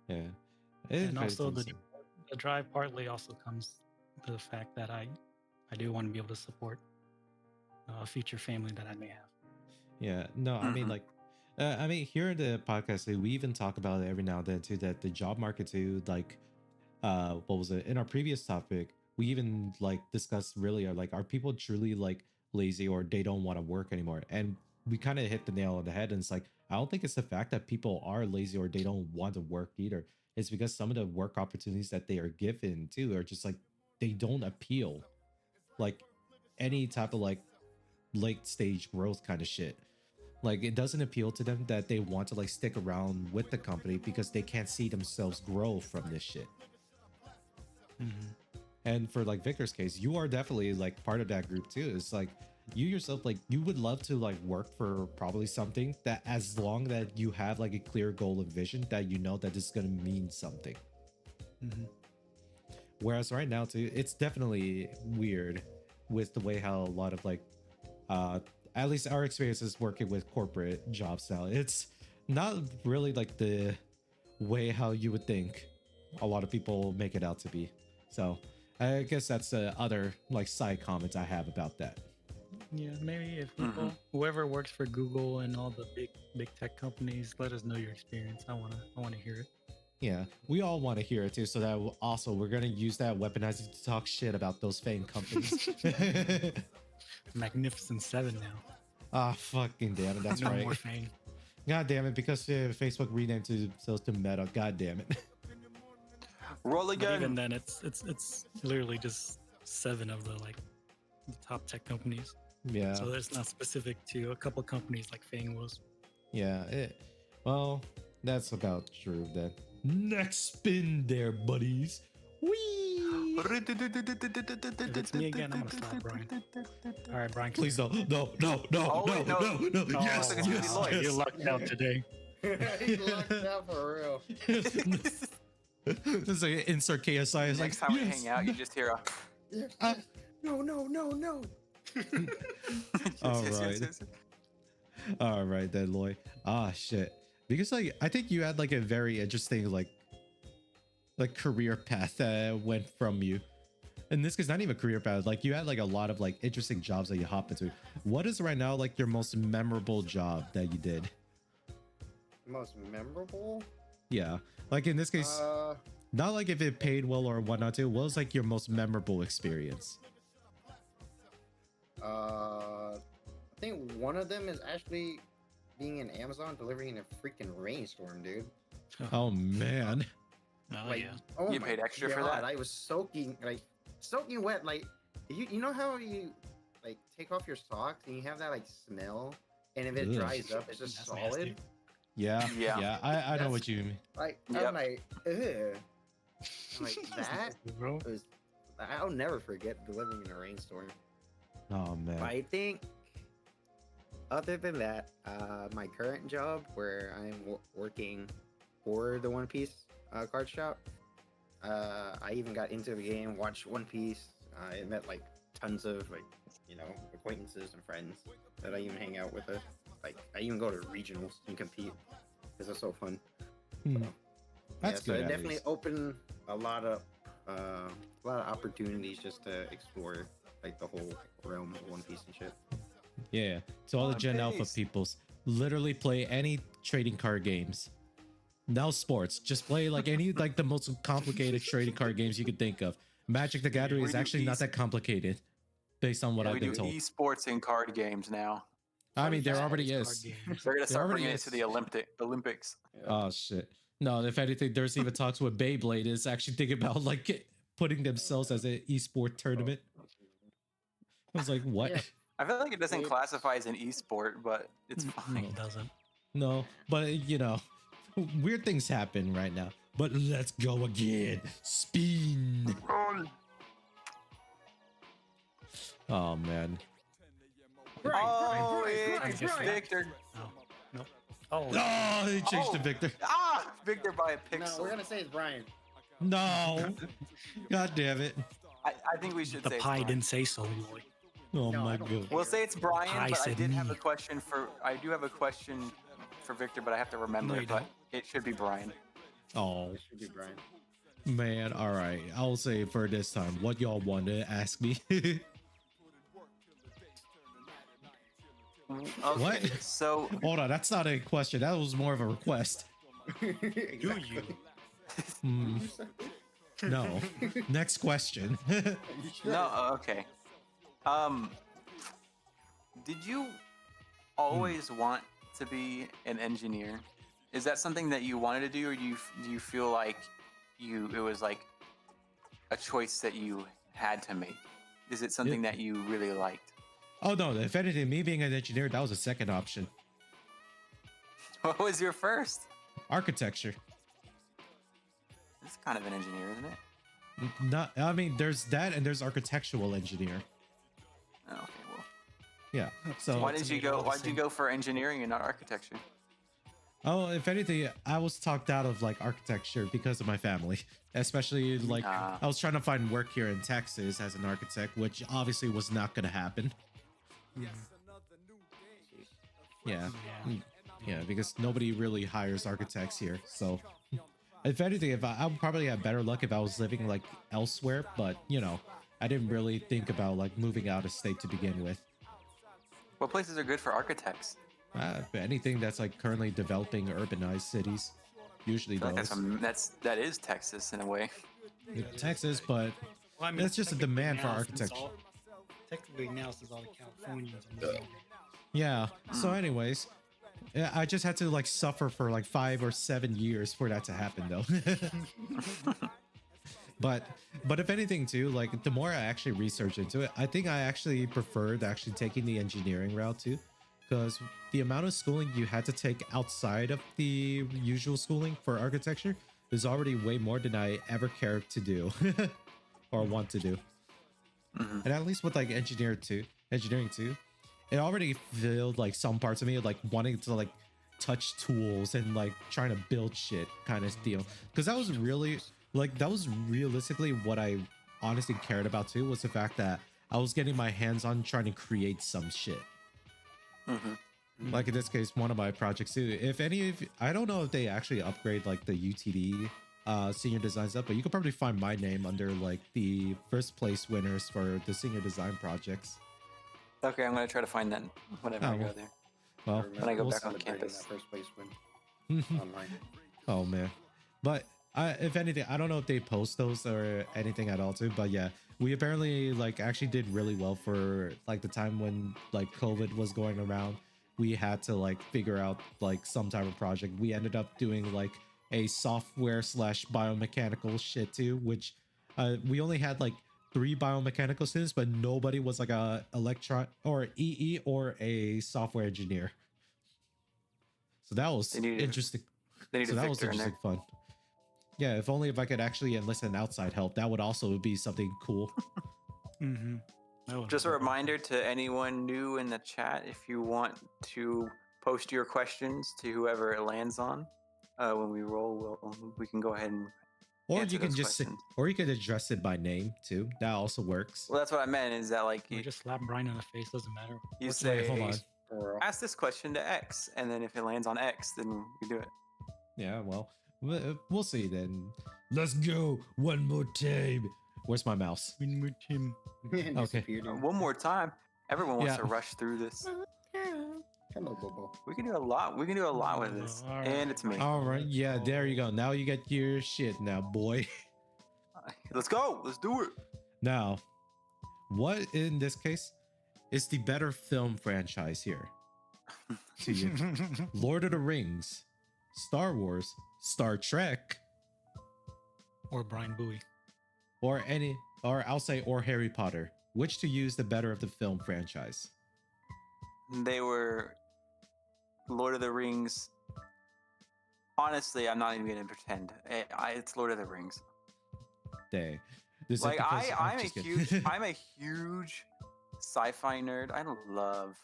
yeah. And also the the drive partly also comes to the fact that I do want to be able to support a future family that I may have. Yeah, no, I mean Mhm. like, I mean here in the podcast, like, we even talk about it every now and then too. That the job market too, like, what was it in our previous topic? We even like discussed really like, are people truly like lazy or they don't want to work anymore? And we kind of hit the nail on the head. And it's like, I don't think it's the fact that people are lazy or they don't want to work either. It's because some of the work opportunities that they are given too are just like they don't appeal. Like any type of like late stage growth kind of shit. Like it doesn't appeal to them that they want to like stick around with the company because they can't see themselves grow from this shit. Mhm. And for like Victor's case, you are definitely like part of that group too. It's like you yourself, like you would love to like work for probably something that as long that you have like a clear goal and vision that you know that it's gonna mean something. Mhm. Whereas right now too, it's definitely weird with the way how a lot of like at least our experiences working with corporate jobs now. It's not really like the way how you would think a lot of people make it out to be. So I guess that's the other like side comments I have about that. Yeah, maybe if people, whoever works for Google and all the big tech companies, let us know your experience. I wanna hear it. Yeah, we all want to hear it too. So that also we're gonna use that weaponizing to talk shit about those famed companies. Magnificent Seven now. Ah, fucking damn it, that's No right. more fame. God damn it, because Facebook renamed themselves to Meta. God damn it. Roll But even again. then, it's literally just 7 of the like the top tech companies. Yeah, So it's not specific to a couple companies like Fang was. yeah. Well, that's about true then. Next spin there, buddies. Whee! If it's me again, I'm gonna slap Brian. All right, Brian. Please don't. No, no, no, Oh, no, wait, no. no, no. Oh, Yes, looks like it's yes, gonna be Lloyd. You lucked out today. He's locked out for real. This is like insert KSI. It's Next like, time we yes, hang out, you just hear a. Yes, Ah. yes. No, no, no, no. All right. All right then, Lloyd. Ah, shit. Because like I think you had like a very interesting like career path that went from you. In this case, not even career path. Like you had like a lot of like interesting jobs that you hop into. What is right now like your most memorable job that you did? Most memorable? Yeah. Like in this case, not like if it paid well or whatnot too. What was like your most memorable experience? I think one of them is actually being in Amazon delivering in a freaking rainstorm, dude. Oh man. Oh Like, yeah. oh You my paid extra for God, that? I was soaking wet. Like, you know how you like take off your socks and you have that like smell, and if it Ugh. dries up, it's just That's solid. nasty. Yeah. Yeah. Yeah. I know That's- what you mean. Like, Yep. I'm like, ugh. I'm like that Bro. was. I'll never forget delivering in a rainstorm. Oh man. I think, other than that, my current job where I'm working for the One Piece card shop, I even got into the game, watched One Piece. I met like tons of like acquaintances and friends that I even hang out with. Like I even go to regionals and compete because it's so fun. Hmm. So, That's so good. it at definitely least. opened a lot of opportunities just to explore like the whole realm of One Piece and shit. Yeah. To all the One Gen Alpha Piece. peoples, literally play any trading card games. No sports. Just play like any like the most complicated trading card games you could think of. Magic the Gathering We is do actually not that complicated, based on what we I've do been told. esports in card games now. I mean, there fact, already Card is. games. They're gonna start already bringing it is. to the Olympics. Oh shit. No, if anything, there's even talks with Beyblade is actually thinking about like putting themselves as an esport tournament. I was like, what? Yeah. I feel like it doesn't It's- classify as an esport, but it's No, fine. it doesn't. No, but weird things happen right now. But let's go again. Spin. Oh man. Oh, Brian, it's Brian. Victor. No. Nope. Oh. Oh, he changed to Oh. Victor. Ah, Victor by a No, pixel. we're gonna say it's Brian. No. God damn it. I think we should The say it's pie Brian. didn't say so, Lloyd. Oh No, my I don't god. We'll say it's Brian, I but I said did have me. a question for. I do have a question for Victor, but I have to remember No, it. you But don't. it should be Brian. Oh. It should be Brian. Man, all right. I'll say for this time, what y'all want to ask me? Okay, What? so Hold on, that's not a question. That was more of a request. Do you? Hmm, no. Next question. no, okay. Um, did you always want to be an engineer? Is that something that you wanted to do, or do you feel like it was like a choice that you had to make? Is it something that you really liked? Oh no, if anything, me being an engineer, that was a second option. What was your first? Architecture. It's kind of an engineer, isn't it? Not, I mean, there's that and there's architectural engineer. Oh, okay, well, Yeah. So why did you go? Why did you go for engineering and not architecture? oh, if anything, I was talked out of like architecture because of my family. Especially like Ah. I was trying to find work here in Texas as an architect, which obviously was not gonna happen. Yeah. Yeah. Yeah, because nobody really hires architects here. So if anything, if I would probably have better luck if I was living like elsewhere, but you know, I didn't really think about like moving out of state to begin with. What places are good for architects? But anything that's like currently developing urbanized cities, usually I feel like those. that is Texas in a way. Texas, but Well, I It's just a technically demand for now, since architecture. Technically now, since all the Californians are moving, yeah. So, anyways, yeah, I just had to like suffer for like 5 or 7 years for that to happen, though. but if anything too, like the more I actually research into it, I think I actually preferred actually taking the engineering route too, because the amount of schooling you had to take outside of the usual schooling for architecture is already way more than I ever cared to do or want to do. Mhm. And at least with like engineering too, it already filled like some parts of me like wanting to like touch tools and like trying to build shit kind of deal. Because that was really like that was realistically what I honestly cared about too, was the fact that I was getting my hands on trying to create some shit. Mhm. Like in this case, one of my projects too. If any of I don't know if they actually upgrade like the UTD senior design stuff, but you could probably find my name under like the first place winners for the senior design projects. Okay, I'm gonna try to find that whenever Oh, I go well. there. Well, When I go we'll back on Celebrating campus. that first place win online. Oh man, but if anything, I don't know if they post those or anything at all too. But yeah, we apparently like actually did really well for like the time when like COVID was going around. We had to like figure out like some type of project. We ended up doing like a software slash biomechanical shit too, which we only had like 3 biomechanical students, but nobody was like a electron or EE or a software engineer. So that was They need interesting. They need So a that was Victor in there. interesting fun. Yeah, if only if I could actually enlist an outside help, that would also be something cool. mm-hmm. Just a reminder to anyone new in the chat: if you want to post your questions to whoever it lands on, when we roll, we can go ahead and Or answer you can those just say, questions. or you could address it by name too. That also works. Well, that's what I meant. Is that like We you, just slap Brian in the face. Doesn't matter. you Wait, say, hold on. Or ask this question to X, and then if it lands on X, then we do it. Yeah, well, we'll see then. Let's go one more time. Where's my mouse? Win with him. disappeared in- One more time. Everyone wants Yeah. to rush through this. Hello, Bobo. We can do a lot. We can do a lot with this, All and it's me. right. All right, yeah, there you go. Now you get your shit now, boy. Let's go. Let's do it. Now, what in this case is the better film franchise here to you? Lord of the Rings, Star Wars, Star Trek, Or Brian Bowie. or I'll say or Harry Potter. Which to use the better of the film franchise? They were Lord of the Rings. Honestly, I'm not even gonna pretend. It's Lord of the Rings. Day. This is Like because- I'm a just huge kidding. I'm a huge sci-fi nerd. I love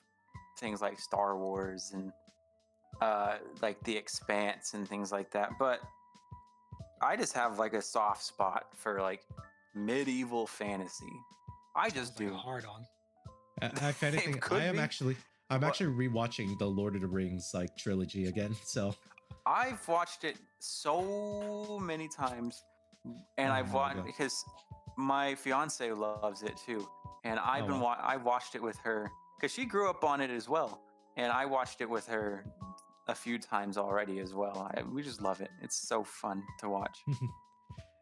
things like Star Wars and like The Expanse and things like that. But I just have like a soft spot for like medieval fantasy. I just Sounds like do. a hard on. If anything, could I'm be. actually rewatching the Lord of the Rings like trilogy again. So I've watched it so many times. and Oh I've my watched God. because my fiance loves it too, and I've Oh, been wow. I watched it with her because she grew up on it as well, and I watched it with her a few times already as well. We just love it. It's so fun to watch.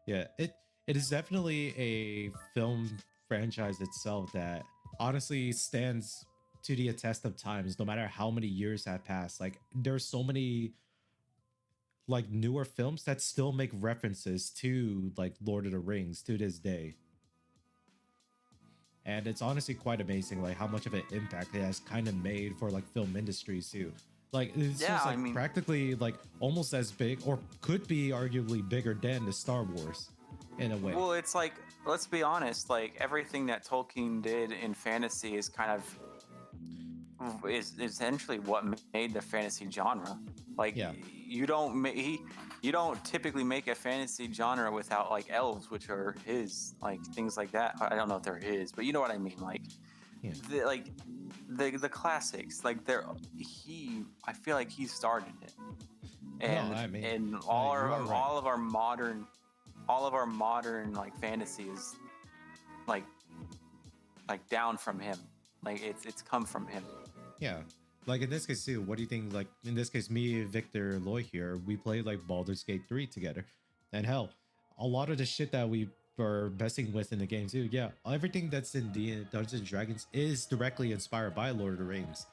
Yeah, it is definitely a film franchise itself that honestly stands to the test of times, no matter how many years have passed. Like there's so many like newer films that still make references to like Lord of the Rings to this day. And it's honestly quite amazing like how much of an impact it has kind of made for like film industries too. Like this Yeah, was I like mean, practically like almost as big or could be arguably bigger than the Star Wars in a way. well, it's like let's be honest. Like everything that Tolkien did in fantasy is kind of is essentially what made the fantasy genre. Like Yeah. you don't typically make a fantasy genre without like elves, which are his, like things like that. I don't know if they're his, but you know what I mean. Like Yeah. like the classics, like I feel like he started it, No, I mean, and you are right. all of our modern like fantasy is like down from him. Like it's come from him. Yeah. Like in this case too, what do you think? Like in this case, me, Victor, Loy here, we played like Baldur's Gate 3 together. And hell, a lot of the shit that we are messing with in the game too. Yeah, everything that's in the Dungeons and Dragons is directly inspired by Lord of the Rings.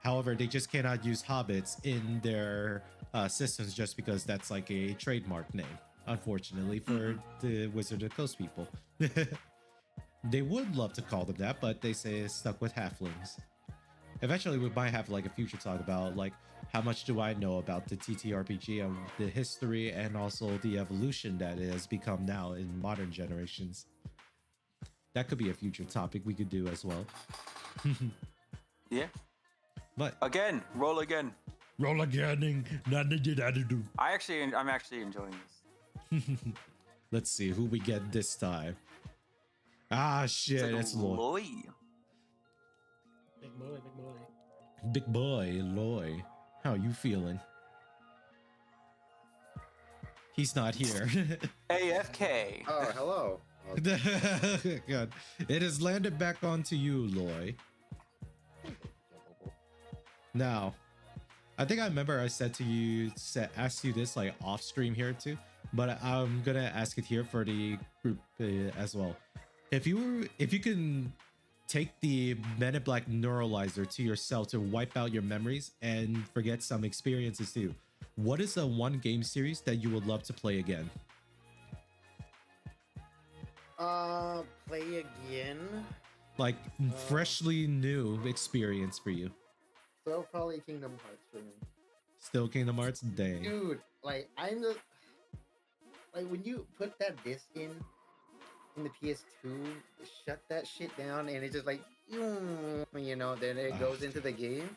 However, they just cannot use hobbits in their systems just because that's like a trademark name, unfortunately, for the Wizard of the Coast people. They would love to call them that, but they say it's stuck with halflings. Eventually, we might have like a future talk about like how much do I know about the TTRPG and the history and also the evolution that it has become now in modern generations. That could be a future topic we could do as well. Yeah. But Again, roll again. roll again, nothing did I do. I'm actually enjoying this. Let's see who we get this time. Ah shit, It's like it's Loy. Loy. Big boy, big boy. Big boy, Loy. How you feeling? He's not here. AFK. Oh, hello. God. It has landed back onto you, Loy. Now, I think I remember I said to you, asked you this like off stream here too, but I'm gonna ask it here for the group as well. If you can take the Men in Black neuralizer to yourself to wipe out your memories and forget some experiences too, what is the one game series that you would love to play again? Play again. Like freshly new experience for you. So probably Kingdom Hearts for me. Still Kingdom Hearts? Dang. Dude, like I'm the like when you put that disc in the PS2, shut that shit down, and it's just like you know, then it goes into the game.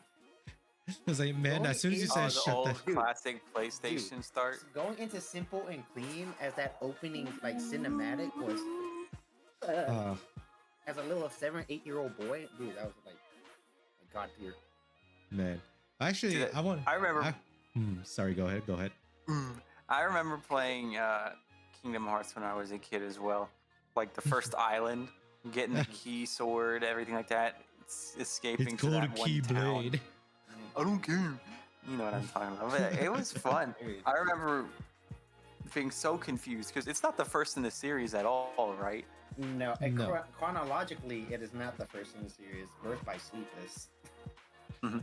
I was like, man, Going as soon as you in- said The shut old that. Dude, classic PlayStation start. Going into simple and clean as that opening like cinematic was. As a little 7-8-year-old boy, dude, I was like, God tier. Man. Actually, Dude, I remember. Sorry, go ahead. I remember playing Kingdom Hearts when I was a kid as well. Like the first island, getting the key sword, everything like that. Escaping It's to called a that one Keyblade. town. I don't care. You know what I'm talking about. But it was fun. I remember being so confused because it's not the first in the series at all, right? No, No. Chronologically, it is not the first in the series. Birth by Sleepless.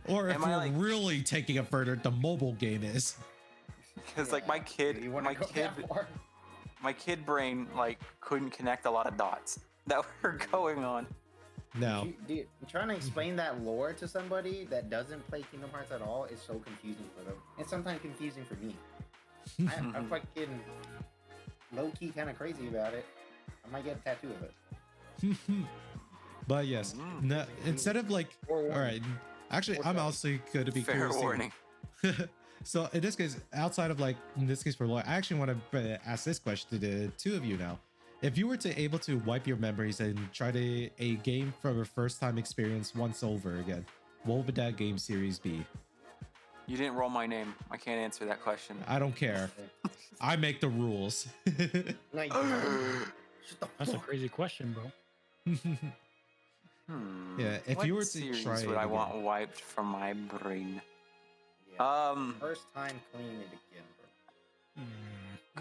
Or if Am I, we're like- really taking it further, the mobile game is. Because like my kid, You wanna my go kid, that far? my kid brain like couldn't connect a lot of dots that were going on. Now, Dude, trying to explain that lore to somebody that doesn't play Kingdom Hearts at all is so confusing for them. And sometimes confusing for me. I'm fucking low-key kind of crazy about it. I might get a tattoo of it. but yes, no, instead of like, all right, actually, I'm also going to be Fair curious. too. warning. So in this case, outside of like in this case for Lloyd, I actually want to ask this question to the two of you now. If you were to able to wipe your memories and try to a game from a first time experience once over again, what would that game series be? You didn't roll my name. I can't answer that question. I don't care. I make the rules. No, you don't. Shut the That's a fuck. crazy question, bro. Yeah, if what you were to series try would it I want again. wiped from my brain? Yeah. First time playing it again, bro.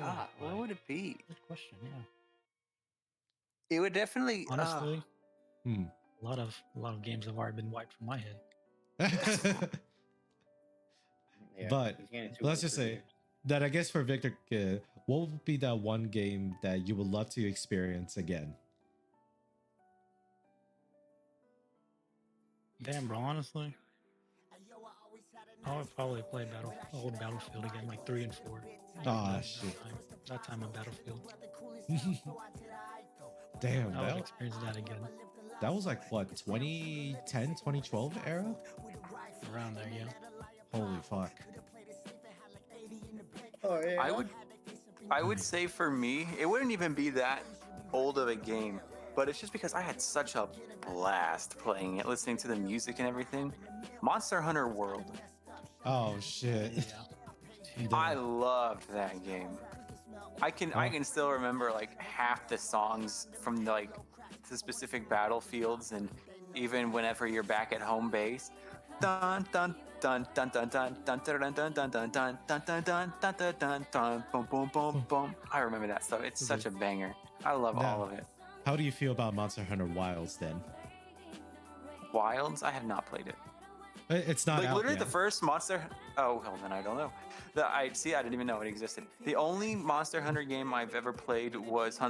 God, what would it be? Good question. Yeah. It would definitely. Honestly, Hmm. a lot of games have already been wiped from my head. Yeah, But he's getting too let's old just for say games. that I guess for Victor, what would be that one game that you would love to experience again? Damn, bro. Honestly, I would probably play old Battlefield again, like 3 and 4. Ah, shit. That time of Battlefield. Damn, I would that, experience that again. that was like what, 2010, 2012 era? Around there, yeah. Holy fuck. Oh yeah. I would say for me, it wouldn't even be that old of a game, but it's just because I had such a blast playing it, listening to the music and everything. Monster Hunter World. Oh shit. I loved that game. I can still remember like half the songs from like the specific battlefields, and even whenever you're back at home base. Dun dun dun dun dun dun dun dun dun dun dun dun dun dun dun dun dun dun dun boom boom boom boom. I remember that stuff. It's such a banger. I love all of it. How do you feel about Monster Hunter Wilds then? Wilds? I have not played it. It's not Like out literally yet. the first monster. Oh well, then I don't know. I didn't even know it existed. The only Monster Hunter game I've ever played was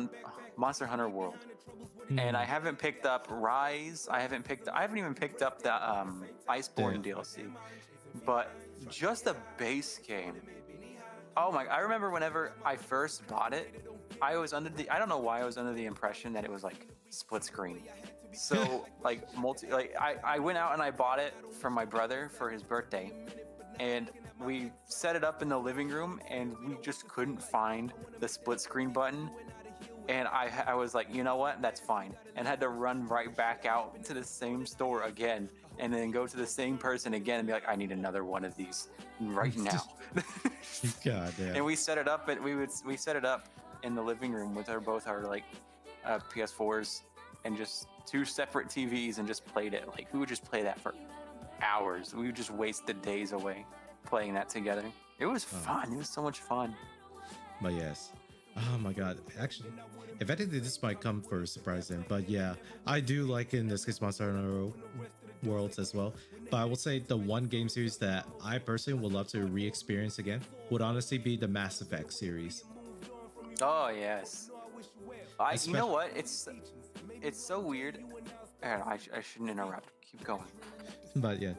Monster Hunter World, and I haven't picked up Rise. I haven't even picked up the Iceborne DLC, but just the base game. Oh my! I remember whenever I first bought it, I don't know why I was under the impression that it was like split screen. So like I went out and I bought it for my brother for his birthday, and we set it up in the living room, and we just couldn't find the split screen button. And I was like, you know what, that's fine, and had to run right back out to the same store again, and then go to the same person again and be like, I need another one of these right now. God damn. And we set it up, and we set it up in the living room with both our like PS4s and just two separate TVs, and just played it. Like we would just play that for hours. We would just waste the days away playing that together. It was fun. It was so much fun. But yes. Oh my god. Actually, if anything, this might come for a surprise then. But yeah, I do like in this case Monster Hunter Worlds as well. But I will say the one game series that I personally would love to re-experience again would honestly be the Mass Effect series. Oh yes. You know what? It's so weird. I shouldn't interrupt. Keep going. But yeah,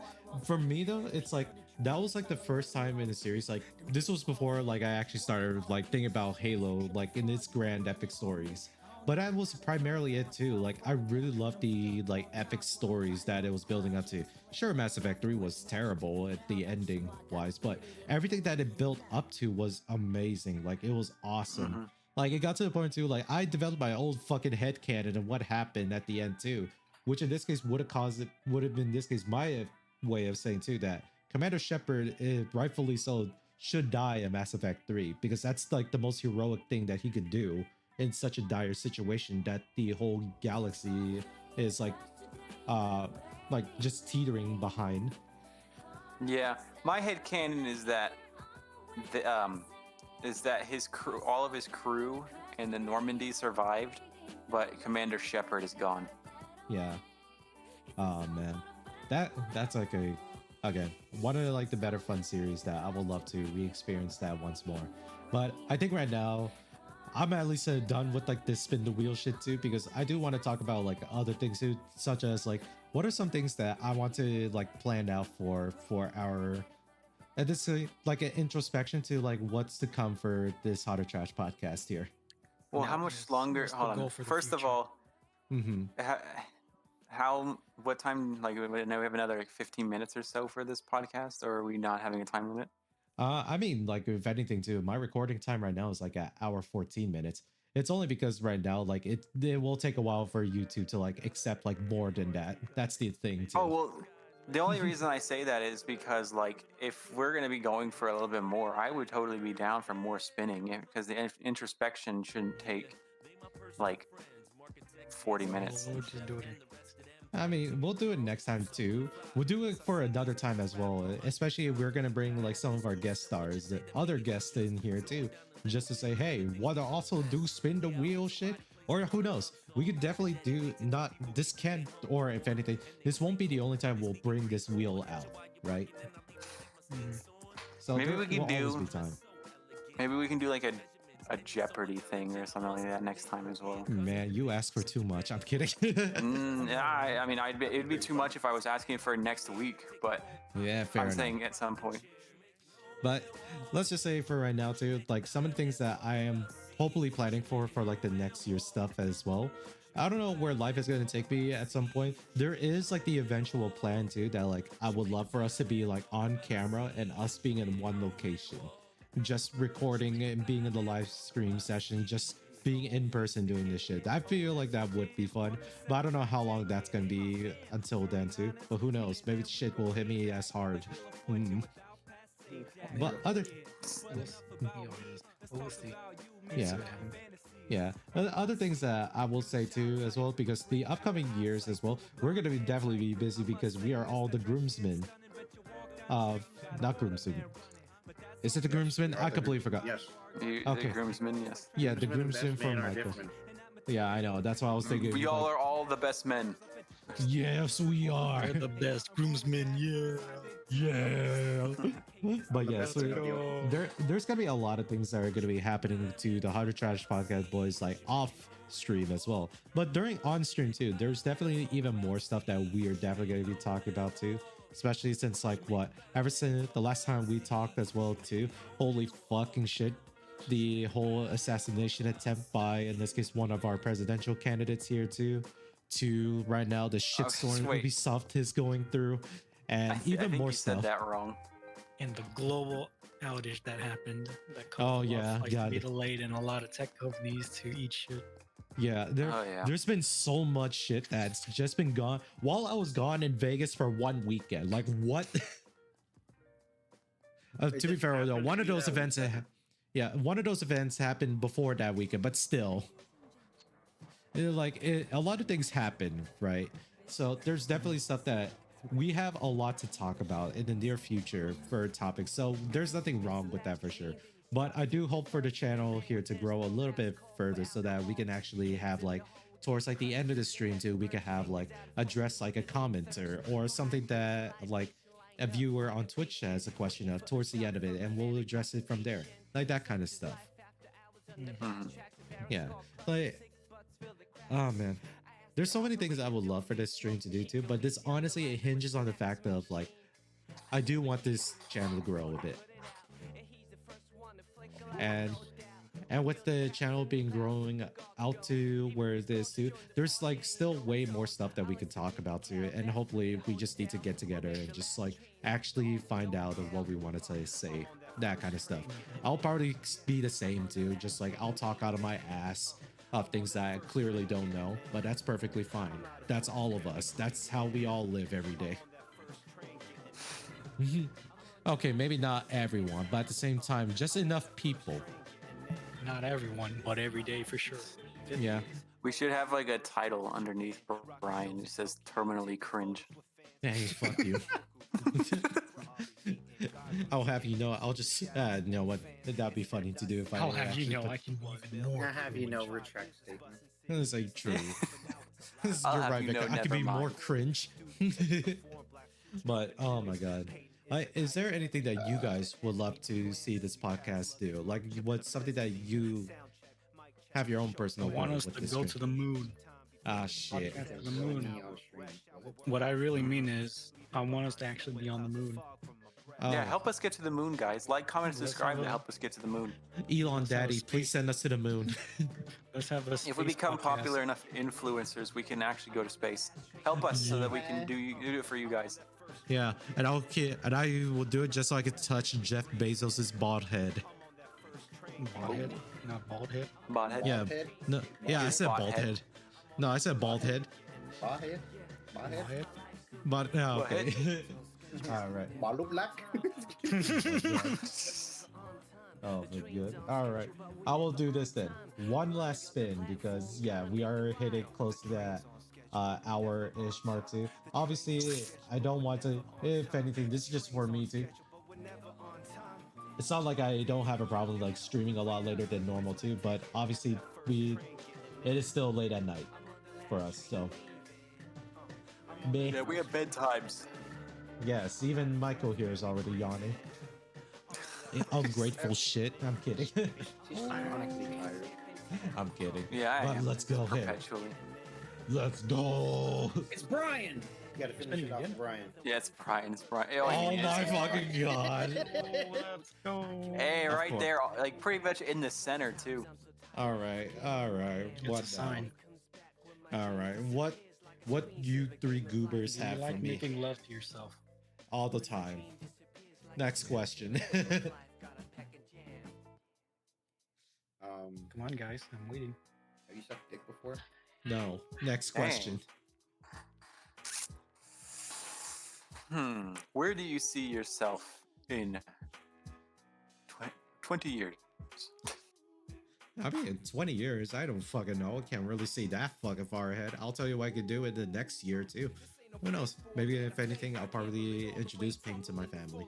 for me though, it's like that was like the first time in the series. Like this was before like I actually started like thinking about Halo like in its grand epic stories. But that was primarily it too. Like I really loved the like epic stories that it was building up to. Sure, Mass Effect 3 was terrible at the ending wise, but everything that it built up to was amazing. Like it was awesome. Like it got to the point too, like I developed my old fucking headcanon of what happened at the end too, which in this case would have been in this case my way of saying too that Commander Shepard, rightfully so, should die in Mass Effect 3 because that's like the most heroic thing that he could do in such a dire situation that the whole galaxy is like just teetering behind. Yeah, my headcanon is that his crew, all of his crew in the Normandy survived, but Commander Shepard is gone. Yeah. Oh man, that's like again one of like the better fun series that I would love to re-experience that once more. But I think right now I'm at least done with like this spin the wheel shit too, because I do want to talk about like other things too, such as like what are some things that I want to like plan out for our and this like an introspection to like what's to come for this Hot or Trash podcast here. Well, Now, how much longer? what's the Hold goal on. for the First of future? all, Mm-hmm. what time? Like, we know we have another like 15 minutes or so for this podcast, or are we not having a time limit? I mean, like if anything too, my recording time right now is like an hour 14 minutes. It's only because right now, like it will take a while for YouTube to like accept like more than that. That's the thing too. Oh The only reason I say that is because, like, if we're going to be going for a little bit more, I would totally be down for more spinning because the introspection shouldn't take like 40 minutes. We'll just do it. I mean, we'll do it next time too. We'll do it for another time as well, especially if we're gonna bring like some of our guest stars, the other guests in here too, just to say, hey, wanna also do spin the wheel shit? Or who knows? We could definitely do not this can't, or if anything, this won't be the only time we'll bring this wheel out, right? So Maybe there we can will always do- be time. Maybe we can do like a Jeopardy thing or something like that next time as well. Man, you ask for too much. I'm kidding. Yeah, I mean, it'd be too much if I was asking for next week, but Yeah, fair I'm enough. saying at some point. But let's just say for right now too, like some of the things that I am hopefully planning for like the next year's stuff as well. I don't know where life is going to take me at some point. There is like the eventual plan too that like I would love for us to be like on camera and us being in one location, just recording and being in the live stream session, just being in person doing this shit. I feel like that would be fun, but I don't know how long that's going to be until then too. But who knows? Maybe the shit will hit me as hard. But other We'll see. Yeah. Yeah, other things that I will say too as well, because the upcoming years as well, we're gonna be definitely be busy because we are all the groomsmen of not groomsmen. Is it the groomsmen? I completely forgot. Yes. The Okay. groomsmen, yes. Yeah, the Groomsmen, groomsmen best man from are Michael. different. Yeah, I know. That's what I was thinking. We all like, are all the best men. Yes, we are. They're the best groomsmen, yeah. Yeah. But yeah, best so video. there's gonna be a lot of things that are gonna be happening to the Harder Trash Podcast boys, like off stream as well. But during on stream too, there's definitely even more stuff that we are definitely gonna be talking about too. Especially since like what ever since the last time we talked as well too. Holy fucking shit. The whole assassination attempt by, in this case, one of our presidential candidates here too. To right now, the shitstorm wait. Ubisoft is going through, and I even think more you said stuff. that wrong. And the global outage that happened that Oh, caused yeah, flights yeah. to be delayed and a lot of tech companies to eat shit. Yeah, Oh, yeah. there's been so much shit that's just been gone while I was gone in Vegas for one weekend. Like what? To be just fair, though, happened to one of be those that events, yeah, one of those events happened before that weekend, but still, a lot of things happen, right? So there's definitely stuff that we have a lot to talk about in the near future for topics. So there's nothing wrong with that for sure. But I do hope for the channel here to grow a little bit further so that we can actually have like towards like the end of the stream too, we could have like address like a commenter or something that like a viewer on Twitch has a question of towards the end of it, and we'll address it from there, like that kind of stuff. Mhm. Yeah, like oh man, there's so many things I would love for this stream to do too, but this honestly it hinges on the fact of like I do want this channel to grow a bit, and with the channel being growing out to where it is too, there's like still way more stuff that we could talk about too, and hopefully we just need to get together and just like actually find out of what we wanted to say, that kind of stuff. I'll probably be the same too, just like I'll talk out of my ass of things that I clearly don't know, but that's perfectly fine. That's all of us. That's how we all live every day. Okay, maybe not everyone, but at the same time, just enough people. Not everyone, but every day for sure. Yeah. We should have like a title underneath Brian that says "terminally cringe." Hey, fuck you. I'll have you know. I'll just you know what? That'd be funny to do if I. I'll have you actually know put- I can be even more. I have you know retract statement. This ain't true. I'll You're have right, you know, Mika. I could never be more mind. cringe. But oh my god. Is there anything that you guys would love to see this podcast do? Like, what's something that you have your own I personal want one us with to this go stream? to the moon. Ah, shit. To the moon. What I really mean is, I want us to actually be on the moon. Yeah, Oh, help us get to the moon, guys. Like, comment, and Let's subscribe have to a- help us get to the moon. Elon Let's have a Daddy, please space- send us to the moon. Let's have a If we space become podcast. popular enough influencers, we can actually go to space. Help us so that we can do it for you guys. Yeah, and I will do it just so I can touch Jeff Bezos's bald head. Bald head? Not bald head? Bot head. Yeah, head? no, yeah, I His said bald bald head. head. No, I said bald head. Bald head? Bald Bald head? head? But Go okay. All right. Balu black. Oh, but good. All right. I will do this then. One last spin because yeah, we are hitting close to that hour-ish mark too. Obviously, I don't want to. If anything, this is just for me too. It's not like I don't have a problem like streaming a lot later than normal too, but obviously it is still late at night for us. So, me. Yeah, we have bedtimes. Yes, even Michael here is already yawning. Ungrateful shit. I'm kidding. She's ironically tired. I'm kidding. Yeah, I But am. let's go ahead. Perpetually. Let's go. It's Brian. You gotta finish it off, with Brian. Yeah, it's Brian. It's Brian. Oh he is. my fucking god. Let's go. Hey, Of right course. there, like pretty much in the center too. All right. All right. It's What a sign. now? All right. What you three goobers You have for like me making love to yourself. all the time? Next question. Come on, guys. I'm waiting. Have you sucked dick before? No. Next Dang. question. Where do you see yourself in 20 years? I mean, in 20 years, I don't fucking know. I can't really see that fucking far ahead. I'll tell you what I could do in the next year too. Who knows? Maybe if anything, I'll probably introduce Ping to my family.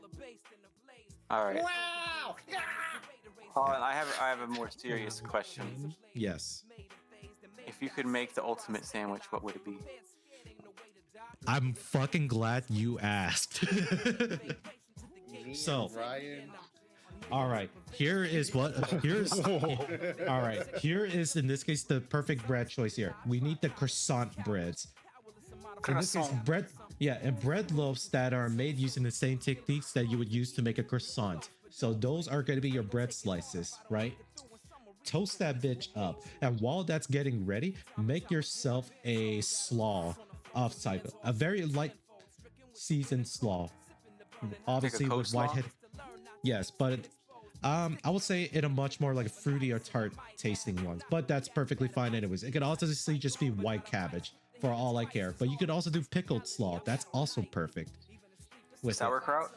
All right. Wow! Hold on, I have a more serious question. Yes. If you could make the ultimate sandwich, what would it be? I'm fucking glad you asked. So- Brian. All right. Here is what here's all right. Here is in this case the perfect bread choice here. We need the croissant breads. In this case, Croissant. bread, yeah, and bread loaves that are made using the same techniques that you would use to make a croissant. So those are going to be your bread slices, right? Toast that bitch up, and while that's getting ready, make yourself a slaw of type, a very light seasoned slaw, obviously with coleslaw? whitehead. Yes, but I would say in a much more like fruity or tart tasting ones, but that's perfectly fine anyways. It could also just be white cabbage for all I care, but you could also do pickled slaw. That's also perfect. With it. Sauerkraut?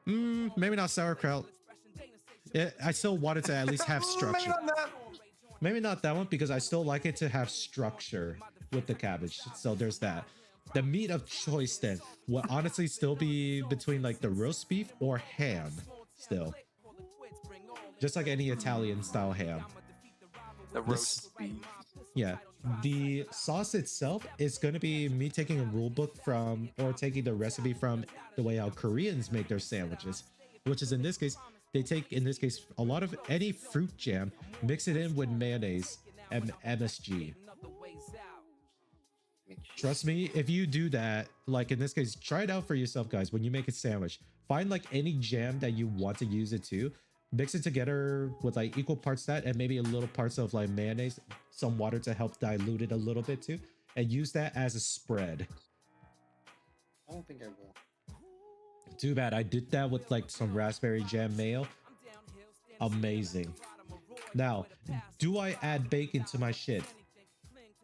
Maybe not sauerkraut. I still wanted to at least have structure. Maybe not that one because I still like it to have structure with the cabbage. So there's that. The meat of choice then would honestly still be between like the roast beef or ham still. Just like any Italian style ham. The roast beef. Yeah. The sauce itself is going to be me taking a rule book from or taking the recipe from the way how Koreans make their sandwiches, which is in this case, they take in this case a lot of any fruit jam, mix it in with mayonnaise and MSG. Trust me, if you do that, like in this case, try it out for yourself, guys. When you make a sandwich, find like any jam that you want to use it to, mix it together with like equal parts that and maybe a little parts of like mayonnaise, some water to help dilute it a little bit too, and use that as a spread. I don't think I will. Too bad. I did that with like some raspberry jam mayo. Amazing. Now, do I add bacon to my shit?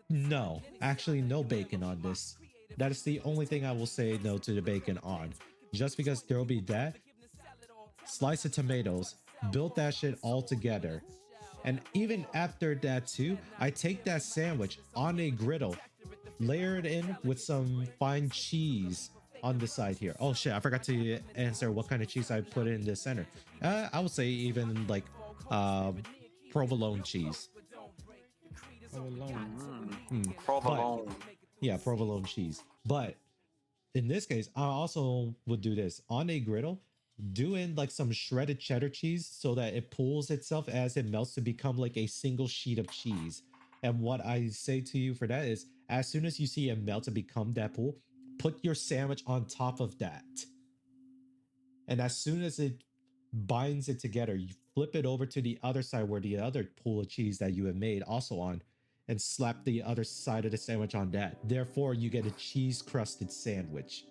No, actually no bacon on this. That is the only thing I will say no to the bacon on. Just because there will be that. Slice of tomatoes, build that shit all together. And even after that too, I take that sandwich on a griddle, layer it in with some fine cheese on the side here. Oh shit, I forgot to answer what kind of cheese I put in the center. I would say even like provolone cheese. Provolone. Yeah, provolone cheese. But in this case, I also would do this on a griddle, do in like some shredded cheddar cheese so that it pulls itself as it melts to become like a single sheet of cheese. And what I say to you for that is, as soon as you see it melt and become that pool, put your sandwich on top of that. And as soon as it binds it together, you flip it over to the other side where the other pool of cheese that you have made also on, and slap the other side of the sandwich on that. Therefore, you get a cheese crusted sandwich.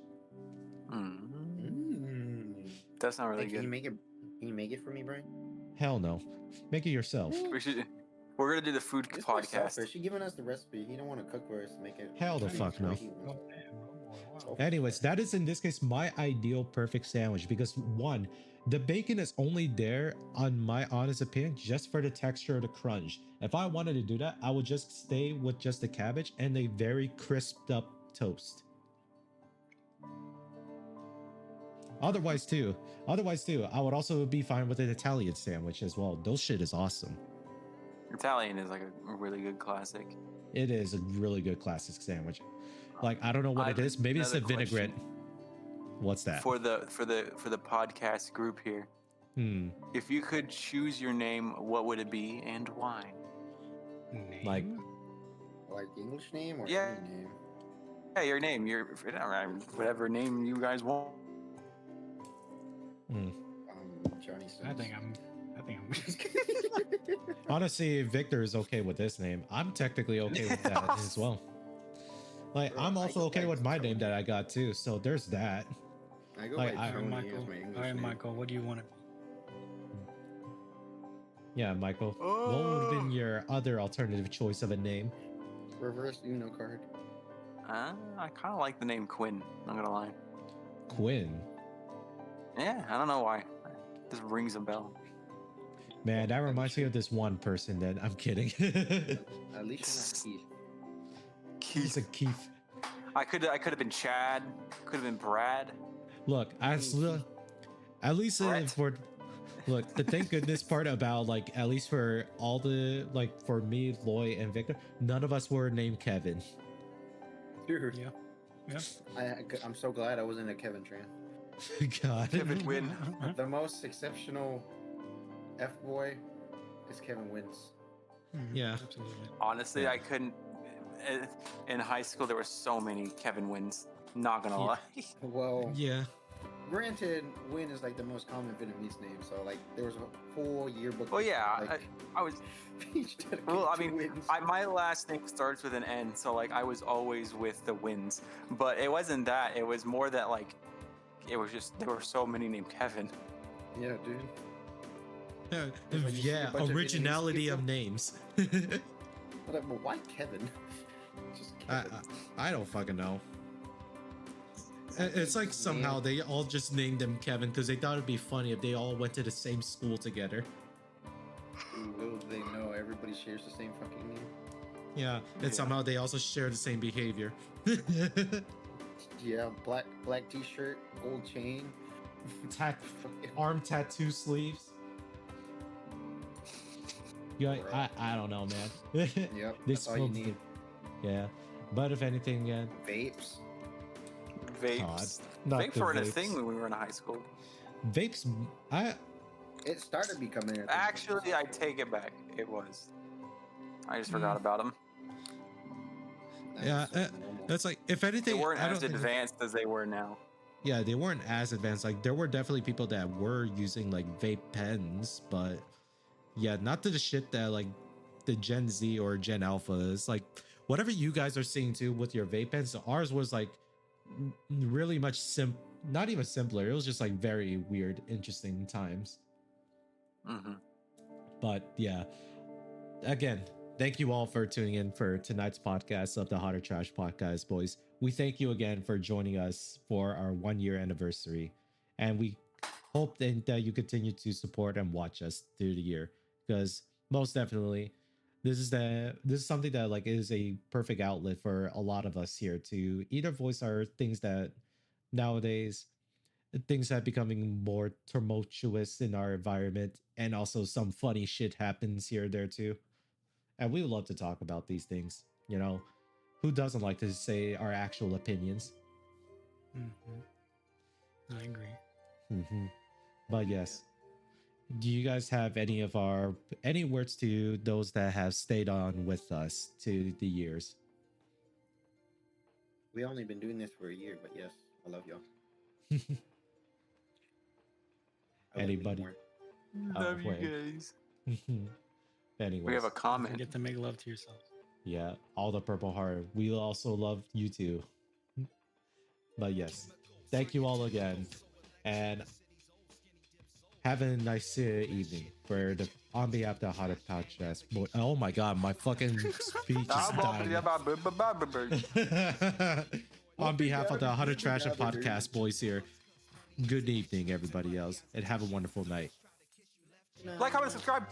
That's not really Hey, can you good. make it? Can you make it for me, Brian? Hell no. Make it yourself. We're gonna do the food This podcast. selfish. She giving us the recipe. He don't want to cook for us to make it. Hell the fuck no. Oh, damn. Oh, boy. Wow. Anyways, that is in this case my ideal perfect sandwich because one, the bacon is only there, on my honest opinion, just for the texture of the crunch. If I wanted to do that, I would just stay with just the cabbage and a very crisped up toast. Otherwise too, I would also be fine with an Italian sandwich as well. Those shit is awesome. Italian is like a really good classic. It is a really good classic sandwich. Like I don't know what I it have is. Maybe it's a another vinaigrette. question. What's that? For the podcast group here. Hmm. If you could choose your name, what would it be and why? Like Like English name or Yeah. any name? Yeah, your name, your whatever name you guys want. Johnny Sins. I think I'm. honestly, Victor is okay with this name. I'm technically okay with that as well. Like Bro, I'm I also go okay by with my Tony. name that I got too. So there's that. I go Like, by I- Tony Michael. as my English All right, name. Michael. What do you want to? Yeah, Michael. What would have been your other alternative choice of a name? Reverse Uno card. I kind of like the name Quinn. Not gonna lie. Quinn. Yeah, I don't know why. This rings a bell. Man, that reminds me of this one person that I'm kidding. At least you're not Keith. He's a Keith. I could have been Chad. Could have been Brad. Look, at least Brett. for look, the thank goodness part about like at least for all the like for me, Loy, and Victor, none of us were named Kevin. Dude, Yeah. I'm so glad I wasn't a Kevin Tran. God. Kevin Wynn. The most exceptional F boy is Kevin Wins. Yeah. Absolutely. Honestly, Yeah. I couldn't. In high school, there were so many Kevin Wins. Not gonna lie. Well, Yeah. granted, Win is like the most common Vietnamese name, so like there was a whole yearbook. Well, yeah, like, I was. page dedicated Well, I to mean, Wins. my last name starts with an N, so like I was always with the Wins. But it wasn't that. It was more that like, it was just there were so many named Kevin. Yeah, dude. Yeah, It's like you see a bunch of Vietnamese originality of people. names. But why Kevin? Just I, Kevin. I don't fucking know. It's like somehow they all just named them Kevin because they thought it'd be funny if they all went to the same school together. Little do they know, everybody shares the same fucking name. Yeah, and Yeah. somehow they also share the same behavior. Yeah, black t-shirt, gold chain. Fucking- Arm tattoo sleeves. Yeah, I don't know, man. Yep, This that's all you will- need. Yeah, but if anything, yeah, Vapes. Vapes. not Vapes the weren't a vapes. thing when we were in high school. Vapes. It started becoming a thing. Actually, I take it back. It was. I just Mm. forgot about them. Yeah, Normal. That's like if anything, They weren't I as don't think- advanced as they were now. Yeah, they weren't as advanced. Like there were definitely people that were using like vape pens, but yeah, not to the shit that like the Gen Z or Gen Alpha is. Like whatever you guys are seeing too with your vape pens, ours was like really much not even simpler. It was just like very weird, interesting times. Hmm. But yeah, again, thank you all for tuning in for tonight's podcast of the Hotter Trash Podcast, boys. We thank you again for joining us for our 1 year anniversary, and we hope that you continue to support and watch us through the year, because most definitely this is something that like is a perfect outlet for a lot of us here to either voice our things that nowadays things have becoming more tumultuous in our environment, and also some funny shit happens here or there too. And we would love to talk about these things. You know, who doesn't like to say our actual opinions? I agree. But yes, do you guys have any words to those that have stayed on with us to the years? We only been doing this for a year, but yes, I love y'all. I love you Anybody? more. Love you wait. guys. Anyways, We have a Don't comment. forget to make love to yourself. yeah, all the purple heart. We also love you too. But yes, thank you all again, and have a nice evening for the on behalf of the Hotter Podcast. Oh my god, my fucking speech is dying. on behalf of the Hunter Trash Podcast boys here, good evening, everybody else, and have a wonderful night. Like, comment, subscribe.